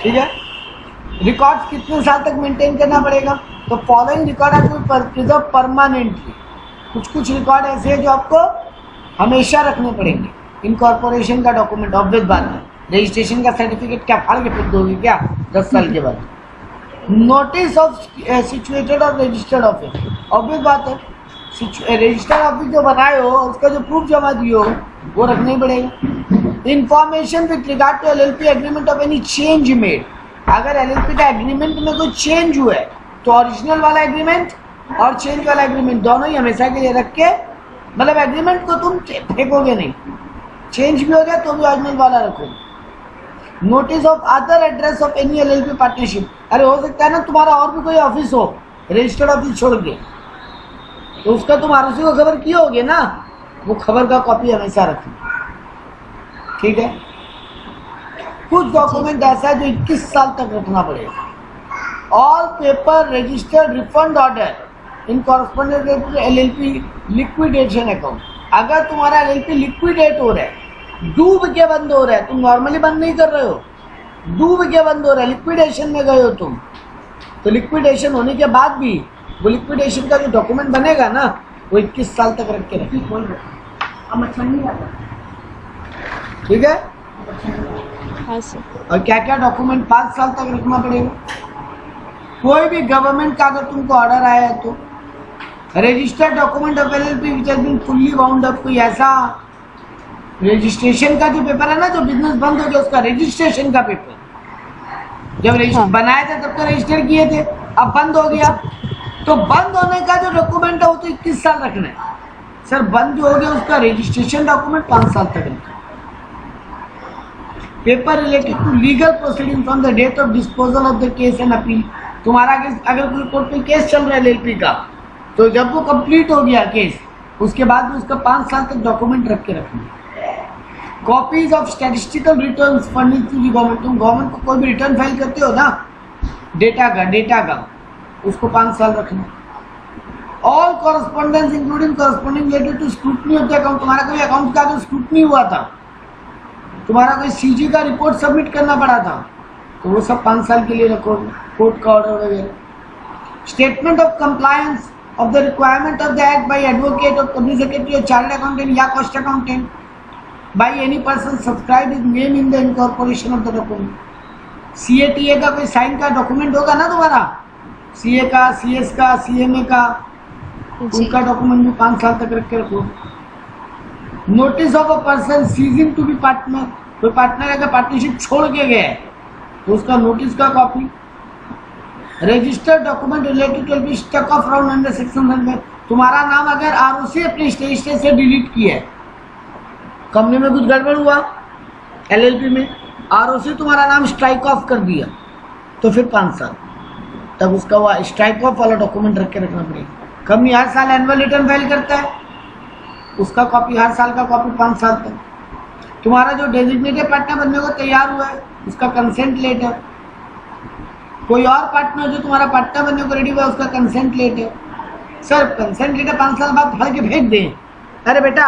ठीक है। रिकॉर्ड्स कितने साल तक मेंटेन करना पड़ेगा? तो फॉलोइंग रिकॉर्ड आपको प्रिजर्व परमानेंटली। कुछ रिकॉर्ड ऐसे हैं जो आपको हमेशा रखने पड़ेंगे। इनकॉर्पोरेशन का डॉक्यूमेंट ऑब्वियस बात है, रजिस्ट्रेशन का सर्टिफिकेट क्या फाड़ के फेंक दोगे क्या 10 साल के बाद? नोटिस ऑफ सिचुएटेड और रजिस्टर्ड ऑफिस, ऑब्वियस बात है, रजिस्टर्ड ऑफिस जो बनाए हो उसका जो प्रूफ जमा दिए हो वो रखना ही पड़ेगा। Information with regard to LLP agreement of any change made, अगर एलएलपी का एग्रीमेंट में कोई चेंज हुआ है तो ओरिजिनल वाला एग्रीमेंट और चेंज वाला एग्रीमेंट दोनों ही हमेशा के लिए रख के, मतलब एग्रीमेंट को तुम फेंकोगे नहीं, चेंज भी हो गया तो भी ओरिजिनल वाला रखोगे। Notice of other address of any LLP partnership, अरे हो सकता है ना तुम्हारा और भी कोई ऑफिस हो रजिस्टर्ड ऑफिस छोड़ के, तो उसका तुम आरओसी को खबर किए होगे ना, वो खबर का कॉपी हमेशा रखें, ठीक है। कुछ डॉक्यूमेंट ऐसा है जो 21 साल तक रखना पड़ेगा। All paper registered refund order in correspondence to LLP liquidation account, अगर तुम्हारा एलएलपी लिक्विडेट हो रहा है, डूब के बंद हो रहा है, तुम नॉर्मली बंद नहीं कर रहे हो, डूब के बंद हो रहा है, लिक्विडेशन में गए हो तुम, तो लिक्विडेशन होने के बाद भी वो लिक्विडेशन का जो डॉक्यूमेंट बनेगा ना वो 21 साल तक रख के रखिए, ठीक है। हाँ सर। और क्या क्या डॉक्यूमेंट 5 साल तक रखना पड़ेगा। कोई भी गवर्नमेंट का अगर तुमको ऑर्डर आया है तो registered document of LLP which has been fully bound up, कोई ऐसा रजिस्ट्रेशन का जो पेपर है ना, जो बिजनेस बंद हो गया उसका रजिस्ट्रेशन का पेपर, जब बनाए थे तब तो रजिस्टर किए थे, अब बंद हो गया, तो बंद होने का जो डॉक्यूमेंट है वो तो 21 साल रखना है। सर बंद जो हो गया उसका रजिस्ट्रेशन डॉक्यूमेंट 5 साल तक रखना है। Paper related to legal proceeding from the date of disposal of the case and appeal, तुम्हारा केस अगर कोई कोर्ट में केस चल रहा है एलएलपी का, तो जब वो कंप्लीट हो गया केस उसके बाद उसका 5 साल तक डॉक्यूमेंट रख के रखना। Copies of statistical returns furnished to the government, तुम गवर्नमेंट को कोई भी रिटर्न फाइल करते हो ना डेटा का उसको 5 साल रखना। All correspondence including corresponding related to scrutiny of the account, तुम्हारा कोई अकाउंट का जो स्क्रूटनी हुआ था, तुम्हारा कोई सीजी का रिपोर्ट सबमिट करना पड़ा था, तो वो सब 5 साल के लिए रखोगे, कोर्ट का ऑर्डर वगैरह। Statement of compliance of the requirement of the act by advocate और कंपनी सेक्रेटरी और चार्टर्ड अकाउंटेंट या cost accountant by any person subscribe his name in the incorporation of the document. सीएटीए का कोई sign का document होगा ना तुम्हारा, सीए का, सीएस का, सीएमए का, उनका डॉक्यूमेंट भी 5 साल तक रख के रखो। Notice of a person ceasing to be partner, कोई पार्टनर अगर पार्टनरशिप छोड़ के गया है तो उसका नोटिस का copy. Registered document related to struck off from under section 100, तुम्हारा नाम अगर आरओसी अपने रजिस्टर से डिलीट किया है, कंपनी में कुछ गड़बड़ हुआ एलएलपी में, आरओसी तुम्हारा नाम स्ट्राइक ऑफ कर दिया, तो फिर 5 साल तब उसका वो स्ट्राइक ऑफ वाला डॉक्यूमेंट रख के रखना पड़ेगा। कंपनी हर साल एनुअल रिटर्न फाइल करता है, उसका कॉपी, हर साल का कॉपी 5 साल तक। तुम्हारा जो डेजिग्नेटेड पार्टनर बनने को तैयार हुआ है उसका कंसेंट लेटर, कोई और पार्टनर जो तुम्हारा पार्टनर बनने को रेडी हुआ है उसका consent letter. Sir consent letter 5 साल बाद फाड़ के फेंक दें? अरे बेटा,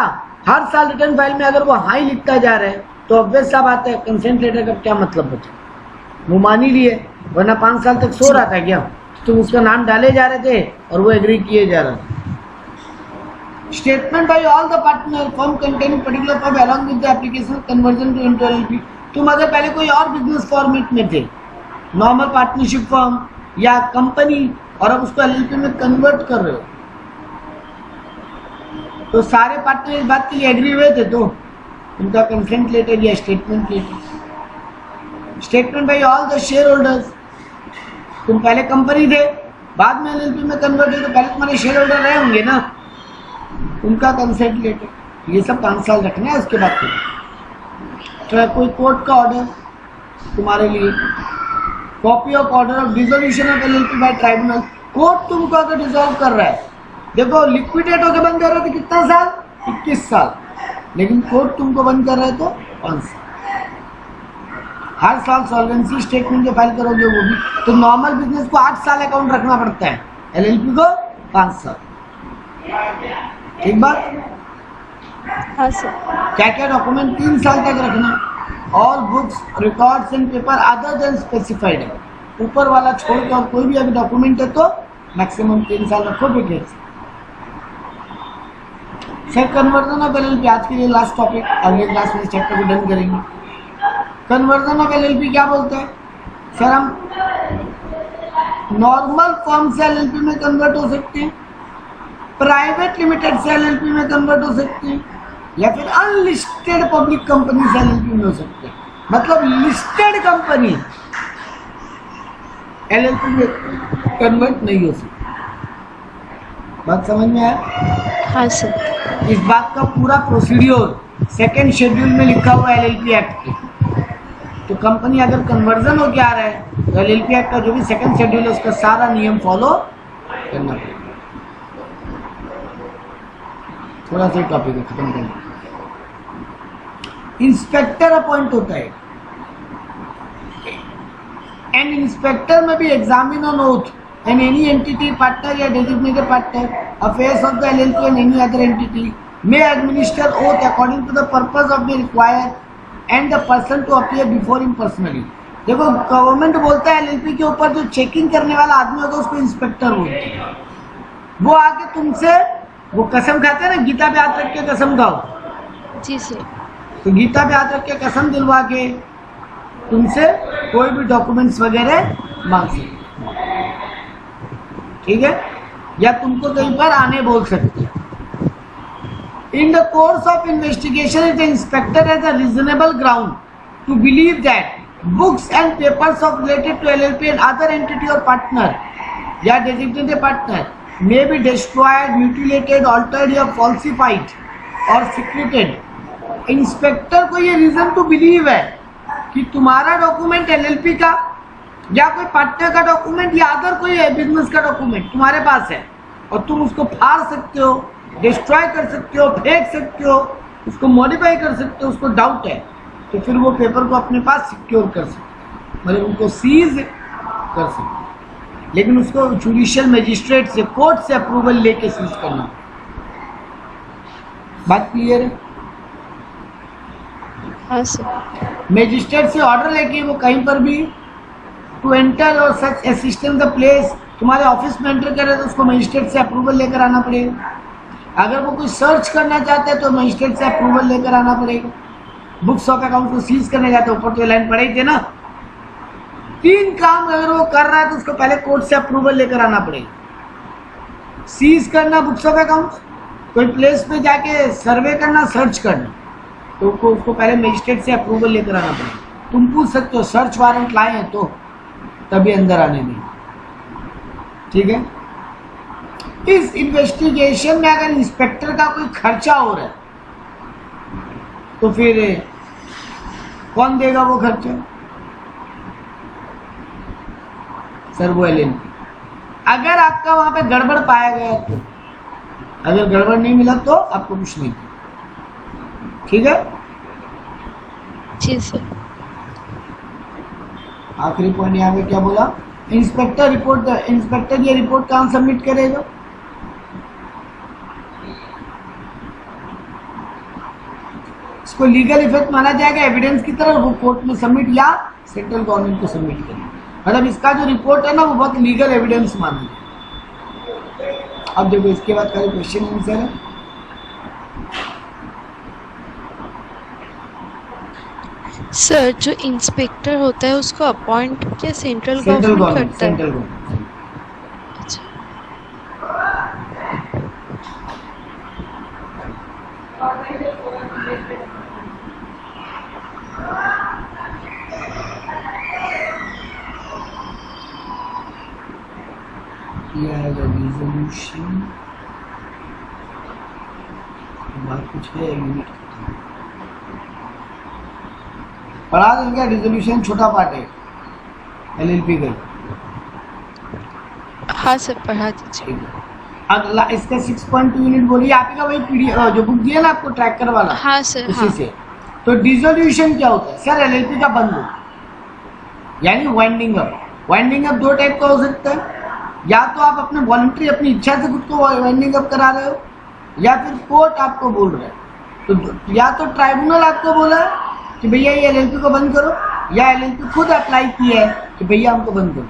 हर साल रिटर्न फाइल में अगर वो हाई लिखता जा रहा है तो ऑब्वियस सा बात है कंसेंट लेटर का क्या मतलब बचा। वो मान ही लिए, वरना 5 साल तक सो रहा था क्या? तुम उसका नाम डाले जा रहे थे और वो एग्री किए जा रहा था। Statement by all the partner form containing particular form along with the application conversion to into LLP. तुम अगर पहले कोई और बिजनेस फॉर्मेट में थे, नॉर्मल पार्टनरशिप फॉर्म या कंपनी, और अब उसको एलएलपी में कन्वर्ट कर रहे हो, तो सारे पार्टनर इस बात के लिए एग्री हुए थे तो उनका कंसेंट लेटर या statement letter. Statement by all the shareholders, तुम पहले कंपनी थे, बाद में एलएलपी में कन्वर्ट हुए, तो पहले तुम्हारे शेयर होल्डर रहे होंगे ना, उनका कंसेंट लेटर। ये सब 5 साल रखना है। उसके बाद तो कोई कोर्ट का ऑर्डर तुम्हारे लिए, copy of order of dissolution of LLP by tribunal. Court तुमको अगर डिसॉल्व कर रहा है, देखो लिक्विडेट होकर बंद कर रहे थे कितना साल, 21 साल, लेकिन कोर्ट तुमको बंद कर रहा है तो 5 साल। हर साल सॉल्वेंसी स्टेटमेंट जो फाइल करोगे वो भी, तो नॉर्मल बिजनेस को 8 साल अकाउंट रखना पड़ता है, एलएलपी को 5 साल। ठीक बात? हाँ सर। क्या क्या डॉक्यूमेंट 3 साल तक रखना, all books records and paper other than specified है, ऊपर वाला छोड़ के और कोई भी अगर डॉक्यूमेंट है तो मैक्सिमम 3 साल रखो details. Sir conversion of LLP आज के लिए लास्ट टॉपिक, अगले क्लास में इस चैप्टर को डन करेंगे। कन्वर्जन ऑफ एलएलपी क्या बोलते हैं? सर हम नॉर्मल फॉर्म से एलएलपी में कन्वर्ट हो सकते हैं, प्राइवेट लिमिटेड से एलएलपी में कन्वर्ट हो सकते हैं, या फिर अनलिस्टेड पब्लिक कंपनी से एलएलपी में हो सकते हैं। मतलब लिस्टेड कंपनी एलएलपी में कन्वर्ट नहीं हो सकती। बात समझ में आया? हाँ सर। इस बात का पूरा प्रोसीड्योर 2nd शेड्यूल में लिखा हुआ है एलएलपी एक्ट के। तो कंपनी अगर कन्वर्जन हो के आ रहा है तो एलएलपी एक्ट का जो भी 2nd शेड्यूल है उसका सारा नियम फॉलो करना पड़ेगा। थोड़ा सा टॉपिक है, खत्म करना। इंस्पेक्टर अपॉइंट होता है, एंड इंस्पेक्टर में भी examine on oath and any entity partner या designated partner affairs of the LLP and any other entity may administer oath according to the purpose of the required and the person to appear before him personally। देखो government बोलता है LLP के ऊपर जो checking करने वाला आदमी होगा उसको इंस्पेक्टर बोलते हैं। वो आके तुमसे वो कसम खाते हैं ना, गीता पे हाथ रख के कसम खाओ। जी सर। तो गीता पे हाथ रख के कसम दिलवा के तुमसे कोई भी डॉक्यूमेंट्स वगैरह मांग सकते, ठीक है, या तुमको कहीं पर आने बोल सकते हैं। In the course of investigation it inspector has a reasonable ground to believe that books and papers of related to LLP and other entity और पार्टनर या designated partner may be destroyed, mutilated, altered या falsified और secreted. Inspector को ये reason to believe है कि तुम्हारा document LLP का या कोई पार्टनर का डॉक्यूमेंट या अदर कोई बिजनेस का डॉक्यूमेंट तुम्हारे पास है और तुम उसको फाड़ सकते हो, डिस्ट्रॉय कर सकते हो, फेंक सकते हो, उसको मॉडिफाई कर सकते हो, उसको डाउट है तो फिर वो पेपर को अपने पास सिक्योर कर सकते, मतलब उनको सीज कर सकते, लेकिन उसको जुडिशियल मजिस्ट्रेट से, कोर्ट से अप्रूवल लेके सीज करना। बात क्लियर है? हाँ सर। मजिस्ट्रेट से ऑर्डर लेके वो कहीं पर भी टू एंटर और सच असिस्टेंट द प्लेस, तुम्हारे ऑफिस में एंटर करे तो उसको मजिस्ट्रेट से अप्रूवल लेकर आना पड़ेगा। अगर वो कोई सर्च करना चाहता है तो मजिस्ट्रेट से अप्रूवल लेकर आना पड़ेगा। बुक्स ऑफ अकाउंट को सीज करने जाते, ऊपर तो लाइन पढ़े थे ना, 3 काम अगर वो कर रहा है तो उसको पहले कोर्ट से अप्रूवल लेकर आना पड़ेगा। सीज करना बुक्स ऑफ अकाउंट, कोई प्लेस पे जाके सर्वे करना, सर्च करना, तो उसको पहले मजिस्ट्रेट से अप्रूवल लेकर आना पड़ेगा। तुम पूछ सकते हो सर्च वारंट लाए हैं तो तभी अंदर आने दें, ठीक है। इस इन्वेस्टिगेशन में अगर इंस्पेक्टर का कोई खर्चा हो रहा है तो फिर कौन देगा वो खर्चा? सर वो एलएलपी। अगर आपका वहां पे गड़बड़ पाया गया तो अगर गड़बड़ नहीं मिला तो आपको कुछ नहीं, ठीक है। जी सर। आखिरी पॉइंट यहाँ पे क्या बोला, इंस्पेक्टर रिपोर्ट, इंस्पेक्टर ये रिपोर्ट कहाँ सबमिट करेगा, इसको लीगल इफेक्ट माना जाएगा एविडेंस की तरह, वो कोर्ट में सबमिट या सेंट्रल गवर्नमेंट को सबमिट करेगा। मतलब इसका जो रिपोर्ट है ना वो बहुत लीगल एविडेंस माना जाए। अब देखो इसके बाद खाली क्वेश्चन आंसर है। सर जो इंस्पेक्टर होता है उसको अपॉइंट क्या सेंट्रल सेंट्रल गवर्नमेंट गवर्नमेंट, करता है? Central government. अच्छा। रिजोल्यूशन बात कुछ है, यूनिट पढ़ा देंगे। रिजोल्यूशन छोटा पार्ट है एलएलपी का। हाँ सर पढ़ा दीजिए। अगला इसका 6.2 यूनिट बोलिए। आपका वही पीडीएफ जो बुक दिया ना आपको ट्रैकर वाला, हाँ सर। उसी हाँ। से। तो डिसोल्यूशन क्या होता है सर, एलएलपी का बंद हो, यानी वाइंडिंग अप। वाइंडिंग अप दो टाइप का हो सकता है, या तो आप अपने वॉलंटरी अपनी इच्छा से खुद को वाइंडिंग अप करा रहे हो, या फिर कोर्ट आपको बोल रहा है। तो या तो ट्राइब्यूनल आपको बोला है कि भैया ये एलएलपी को बंद करो, या एलएलपी खुद अप्लाई किया है कि भैया हमको बंद करो।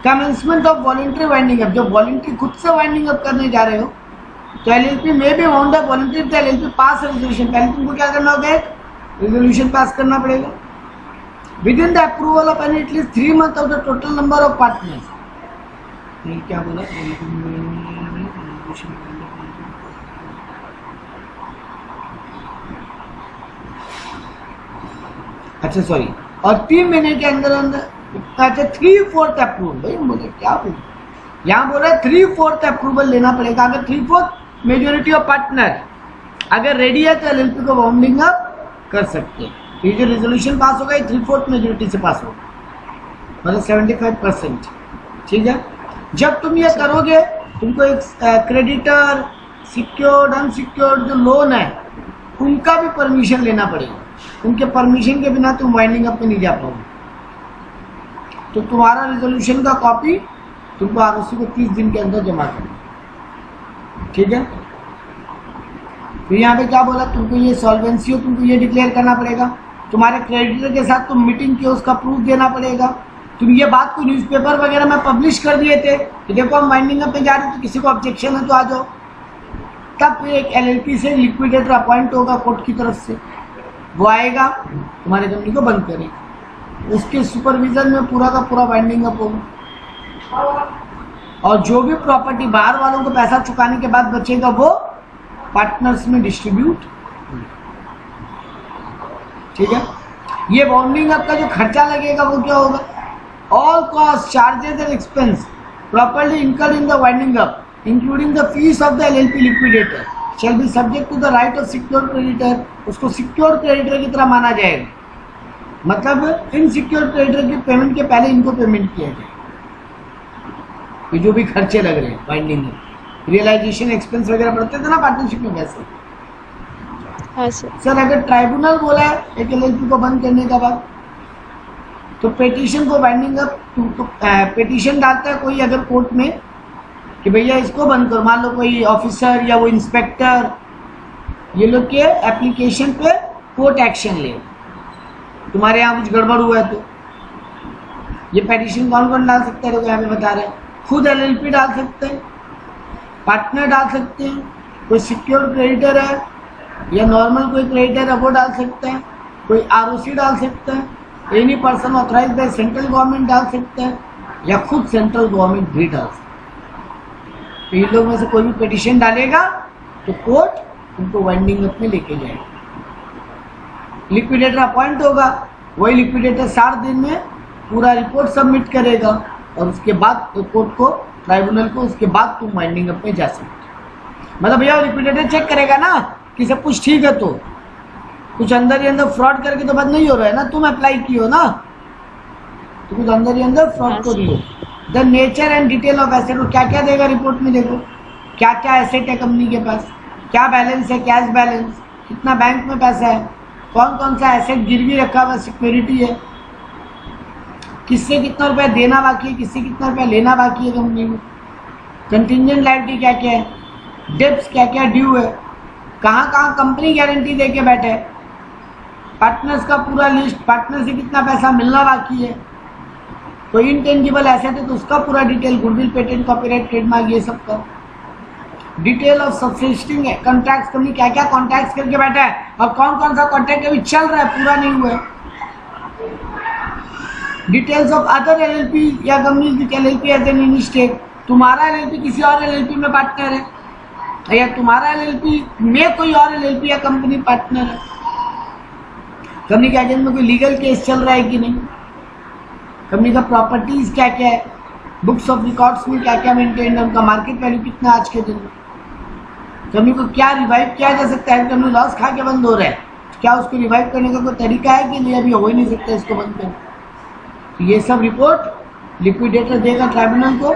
Commencement of voluntary winding up, जब वॉलंटरी खुद से वाइंडिंग अप करने जा रहे हो तो एलएलपी में भी wound up voluntary the LLP pass resolution. पहले तुमको क्या करना होगा, एक रेजोल्यूशन पास करना पड़ेगा within the approval of an at least 3 months of the total number of partners. क्या बोला, अच्छा सॉरी, और 3 महीने के अंदर अंदर, अच्छा 3/4 अप्रूवल। भाई बोले क्या बोल, यहाँ बोल रहा है 3/4 अप्रूवल लेना पड़ेगा। अगर 3/4 मेजोरिटी ऑफ पार्टनर अगर रेडी है तो एलएलपी को वाउंडिंग अप कर सकते हैं। ये जो रेजोल्यूशन पास होगा ये 3/4 मेजोरिटी से पास होगा, मतलब 75%, ठीक है। जब तुम ये करोगे तुमको एक क्रेडिटर, सिक्योर्ड, अनसिक्योर्ड जो लोन है उनका भी परमिशन लेना पड़ेगा। उनके परमिशन के बिना तुम वाइंडिंग अप में नहीं जा पाओगे। तो तुम्हारा रेजोल्यूशन का कॉपी तुमको आरओसी को 30 दिन के अंदर जमा करना, ठीक है। फिर यहाँ पे क्या बोला, तुमको ये सॉल्वेंसी हो, तुमको ये डिक्लेयर करना पड़ेगा। तुम्हारे क्रेडिटर के साथ तुम मीटिंग की उसका प्रूफ देना पड़ेगा। तुम ये बात को न्यूज़पेपर वगैरह में पब्लिश कर दिए थे कि देखो हम वाइंडिंग अप में जा रहे हैं, तो किसी को ऑब्जेक्शन है तो आ जाओ। तब फिर एक एलएलपी से लिक्विडेटर अपॉइंट होगा कोर्ट की तरफ से, वो आएगा तुम्हारे कंपनी को बंद करेगा। उसके सुपरविजन में पूरा का पूरा वाइंडिंग अप होगा, और जो भी प्रॉपर्टी बाहर वालों को पैसा चुकाने के बाद बचेगा वो पार्टनर्स में डिस्ट्रीब्यूट, ठीक है। ये वाउंडिंग अप का जो खर्चा लगेगा वो क्या होगा, all cost, charges and expense properly incurred in the winding up including the fees of the LLP liquidator shall be subject to the right of secure creditor. उसको सिक्योर क्रेडिटर की तरह माना जाएगा, मतलब इनसिक्योर क्रेडिटर की payment के पहले इनको पेमेंट किया जाए। ये जो भी खर्चे लग रहे हैं वाइंडिंग में, रियलाइजेशन एक्सपेंस वगैरह पड़ते थे ना पार्टनरशिप में, वैसे। हाँ सर। सर अगर ट्राइब्यूनल बोला है एक एलएलपी को बंद करने के बाद, तो पेटिशन को वाइंडिंग अप, पेटिशन डालता है कोई अगर कोर्ट में कि भैया इसको बंद करो, मान लो कोई ऑफिसर या वो इंस्पेक्टर, ये लोग के एप्लीकेशन पे कोर्ट एक्शन ले, तुम्हारे यहाँ कुछ गड़बड़ हुआ है तो ये पेटिशन कौन कौन डाल सकते हैं, लोग यहाँ पे बता रहे हैं। खुद एलएलपी डाल सकते हैं, पार्टनर डाल सकते हैं, कोई सिक्योर क्रेडिटर है या नॉर्मल कोई क्रेडिटर है वो डाल सकते हैं, कोई आरओसी डाल सकते हैं, any person authorised by central government डाल सकते हैं, या खुद सेंट्रल गवर्नमेंट भी डाल सकते हैं। तो इन लोग में से कोई भी पिटीशन डालेगा तो कोर्ट उनको वाइंडिंग अप में लेके जाएगा। लिक्विडेटर अपॉइंट होगा, वही लिक्विडेटर 60 दिन में पूरा रिपोर्ट सबमिट करेगा, और उसके बाद तो कोर्ट को, ट्राइब्यूनल को, उसके बाद तुम वाइंडिंग अप में जा सकते हो। मतलब भैया लिक्विडेटर चेक करेगा ना कि सब कुछ ठीक है, तो कुछ अंदर ही अंदर फ्रॉड करके तो बंद नहीं हो रहा है ना, तुम अप्लाई किए हो ना, तो कुछ अंदर ही अंदर फ्रॉड को दियो। The nature and detail of asset, क्या क्या देगा रिपोर्ट में, देखो क्या क्या एसेट है कंपनी के पास, क्या बैलेंस है, कैश बैलेंस, कितना बैंक में पैसा है, कौन कौन सा एसेट गिरवी रखा हुआ सिक्योरिटी है, किससे कितना रुपया देना बाकी है, किससे कितना रुपया लेना बाकी है कंपनी में, कंटिंजेंट लायबिलिटी क्या क्या है, डेब्ट्स क्या क्या ड्यू है, कहाँ कहाँ कंपनी गारंटी दे के बैठे है, पार्टनर्स का पूरा लिस्ट, पार्टनर से कितना पैसा मिलना बाकी है, कोई इंटेंजिबल एसेट है तो उसका पूरा detail, goodwill, patent, copyright, trademark, ये सब का detail of subsisting contracts, company क्या क्या कॉन्ट्रैक्ट्स करके बैठा है और कौन कौन सा कॉन्ट्रैक्ट अभी चल रहा है, पूरा नहीं हुआ है। डिटेल्स ऑफ अदर एलएलपी या companies with LLP as an in stake, तुम्हारा एलएलपी किसी और एलएलपी में पार्टनर है या तुम्हारा एलएलपी में कोई और एलएलपी या कंपनी पार्टनर है, कंपनी के अगेंस्ट में कोई लीगल केस चल रहा है कि नहीं, कंपनी का प्रॉपर्टीज क्या क्या है, बुक्स ऑफ रिकॉर्ड्स में क्या क्या मेंटेन है, उनका मार्केट वैल्यू कितना आज के दिन में, कंपनी को क्या रिवाइव किया जा सकता है, कंपनी लॉस खा के बंद हो रहा है, क्या उसको रिवाइव करने का कोई तरीका है कि नहीं, अभी हो ही नहीं सकता इसको बंद करना। तो ये सब रिपोर्ट लिक्विडेटर देगा ट्राइब्यूनल को,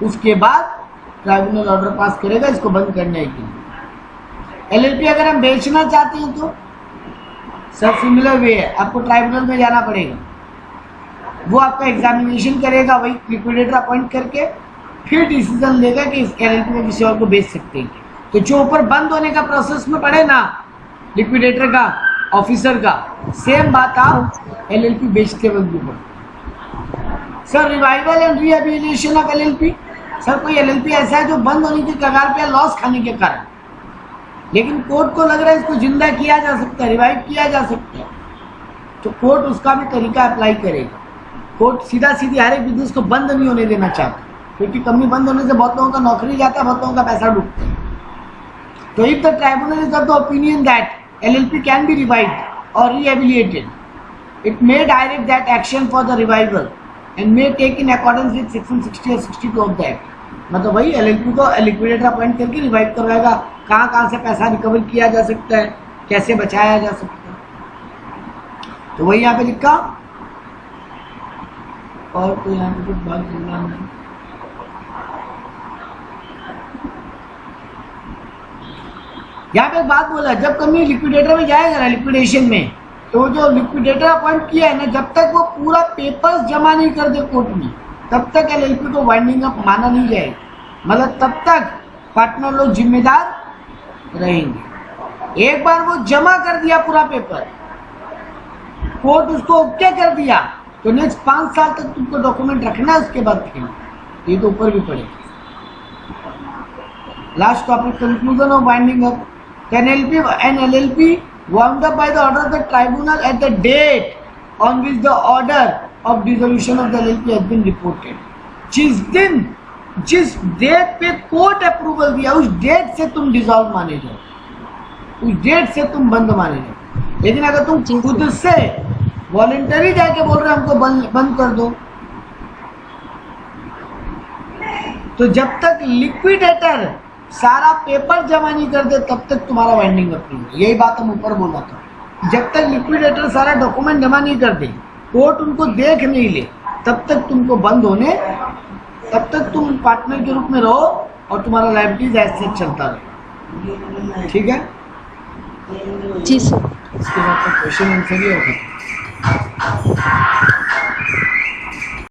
उसके बाद ट्राइब्यूनल ऑर्डर पास करेगा इसको बंद करने के लिए। एलएलपी अगर हम बेचना चाहते हैं तो सब सिमिलर वे है, आपको ट्राइब्यूनल में जाना पड़ेगा, वो आपका एग्जामिनेशन करेगा, वही लिक्विडेटर अपॉइंट करके फिर डिसीजन लेगा कि इस एलएलपी में किसी और को बेच सकते हैं। तो जो ऊपर बंद होने का प्रोसेस में पड़े ना लिक्विडेटर का, ऑफिसर का, सेम बात आप एलएलपी बेचते वक्त भी पड़े। Sir revival and rehabilitation of LLP, sir कोई एलएलपी ऐसा है जो बंद होने की कगार पे लॉस खाने के कारण, लेकिन कोर्ट को लग रहा है इसको जिंदा किया जा सकता है, रिवाइव किया जा सकता है, तो कोर्ट उसका भी तरीका अप्लाई करेगा। कोर्ट सीधा सीधी हर एक बिजनेस को बंद नहीं होने देना चाहता, क्योंकि कंपनी बंद होने से बहुत लोगों का नौकरी जाता है, बहुत लोगों का पैसा डूबता है। तो if the tribunal is of the opinion that LLP can be revived और rehabilitated, it may direct that action for the revival and may take in accordance with section 60 और 62 ऑफ द एक्ट। मतलब वही LLP को liquidator appoint करके revive करवाएगा, कहाँ कहाँ से पैसा रिकवर किया जा सकता है, कैसे बचाया जा सकता है। तो वही यहाँ पे लिखा, और तो यहाँ पे कुछ बात बोलना नहीं। यहाँ पे एक बात बोला, जब कंपनी लिक्विडेटर में जाएगा ना लिक्विडेशन में, तो जो लिक्विडेटर अपॉइंट किया है ना, जब तक वो पूरा पेपर्स जमा नहीं कर दे कोर्ट में, तब तक एलएलपी को वाइंडिंग अप माना नहीं जाएगा। मतलब तब तक पार्टनर लोग जिम्मेदार रहेंगे। एक बार वो जमा कर दिया पूरा पेपर, कोर्ट उसको ओके कर दिया, तो नेक्स्ट 5 साल तक तुमको डॉक्यूमेंट रखना है, उसके बाद खेलना। ये तो ऊपर भी पड़ेगा। Last topic, conclusion of winding up. An LLP wound up by the order of the tribunal at the date on which the order of dissolution of the LLP has been reported. जिस date पे court approval दिया, उस date से तुम dissolve माने जाओ, उस date से तुम बंद माने जाओ। लेकिन अगर तुम खुद से वॉलेंटरी जाके बोल रहे हमको बंद कर दो, तो जब तक लिक्विडेटर सारा पेपर जमा नहीं कर दे तब तक तुम्हारा वाइंडिंग अप नहीं। यही बात हम ऊपर बोला था, जब तक लिक्विडेटर सारा डॉक्यूमेंट जमा नहीं कर दे, कोर्ट उनको देख नहीं ले, तब तक तुमको बंद होने, तब तक तुम पार्टनर के रूप में रहो और तुम्हारा लायबिलिटीज ऐसे चलता रहे। ठीक है जी सर। इसके बाद क्वेश्चन आंसर ही होगा।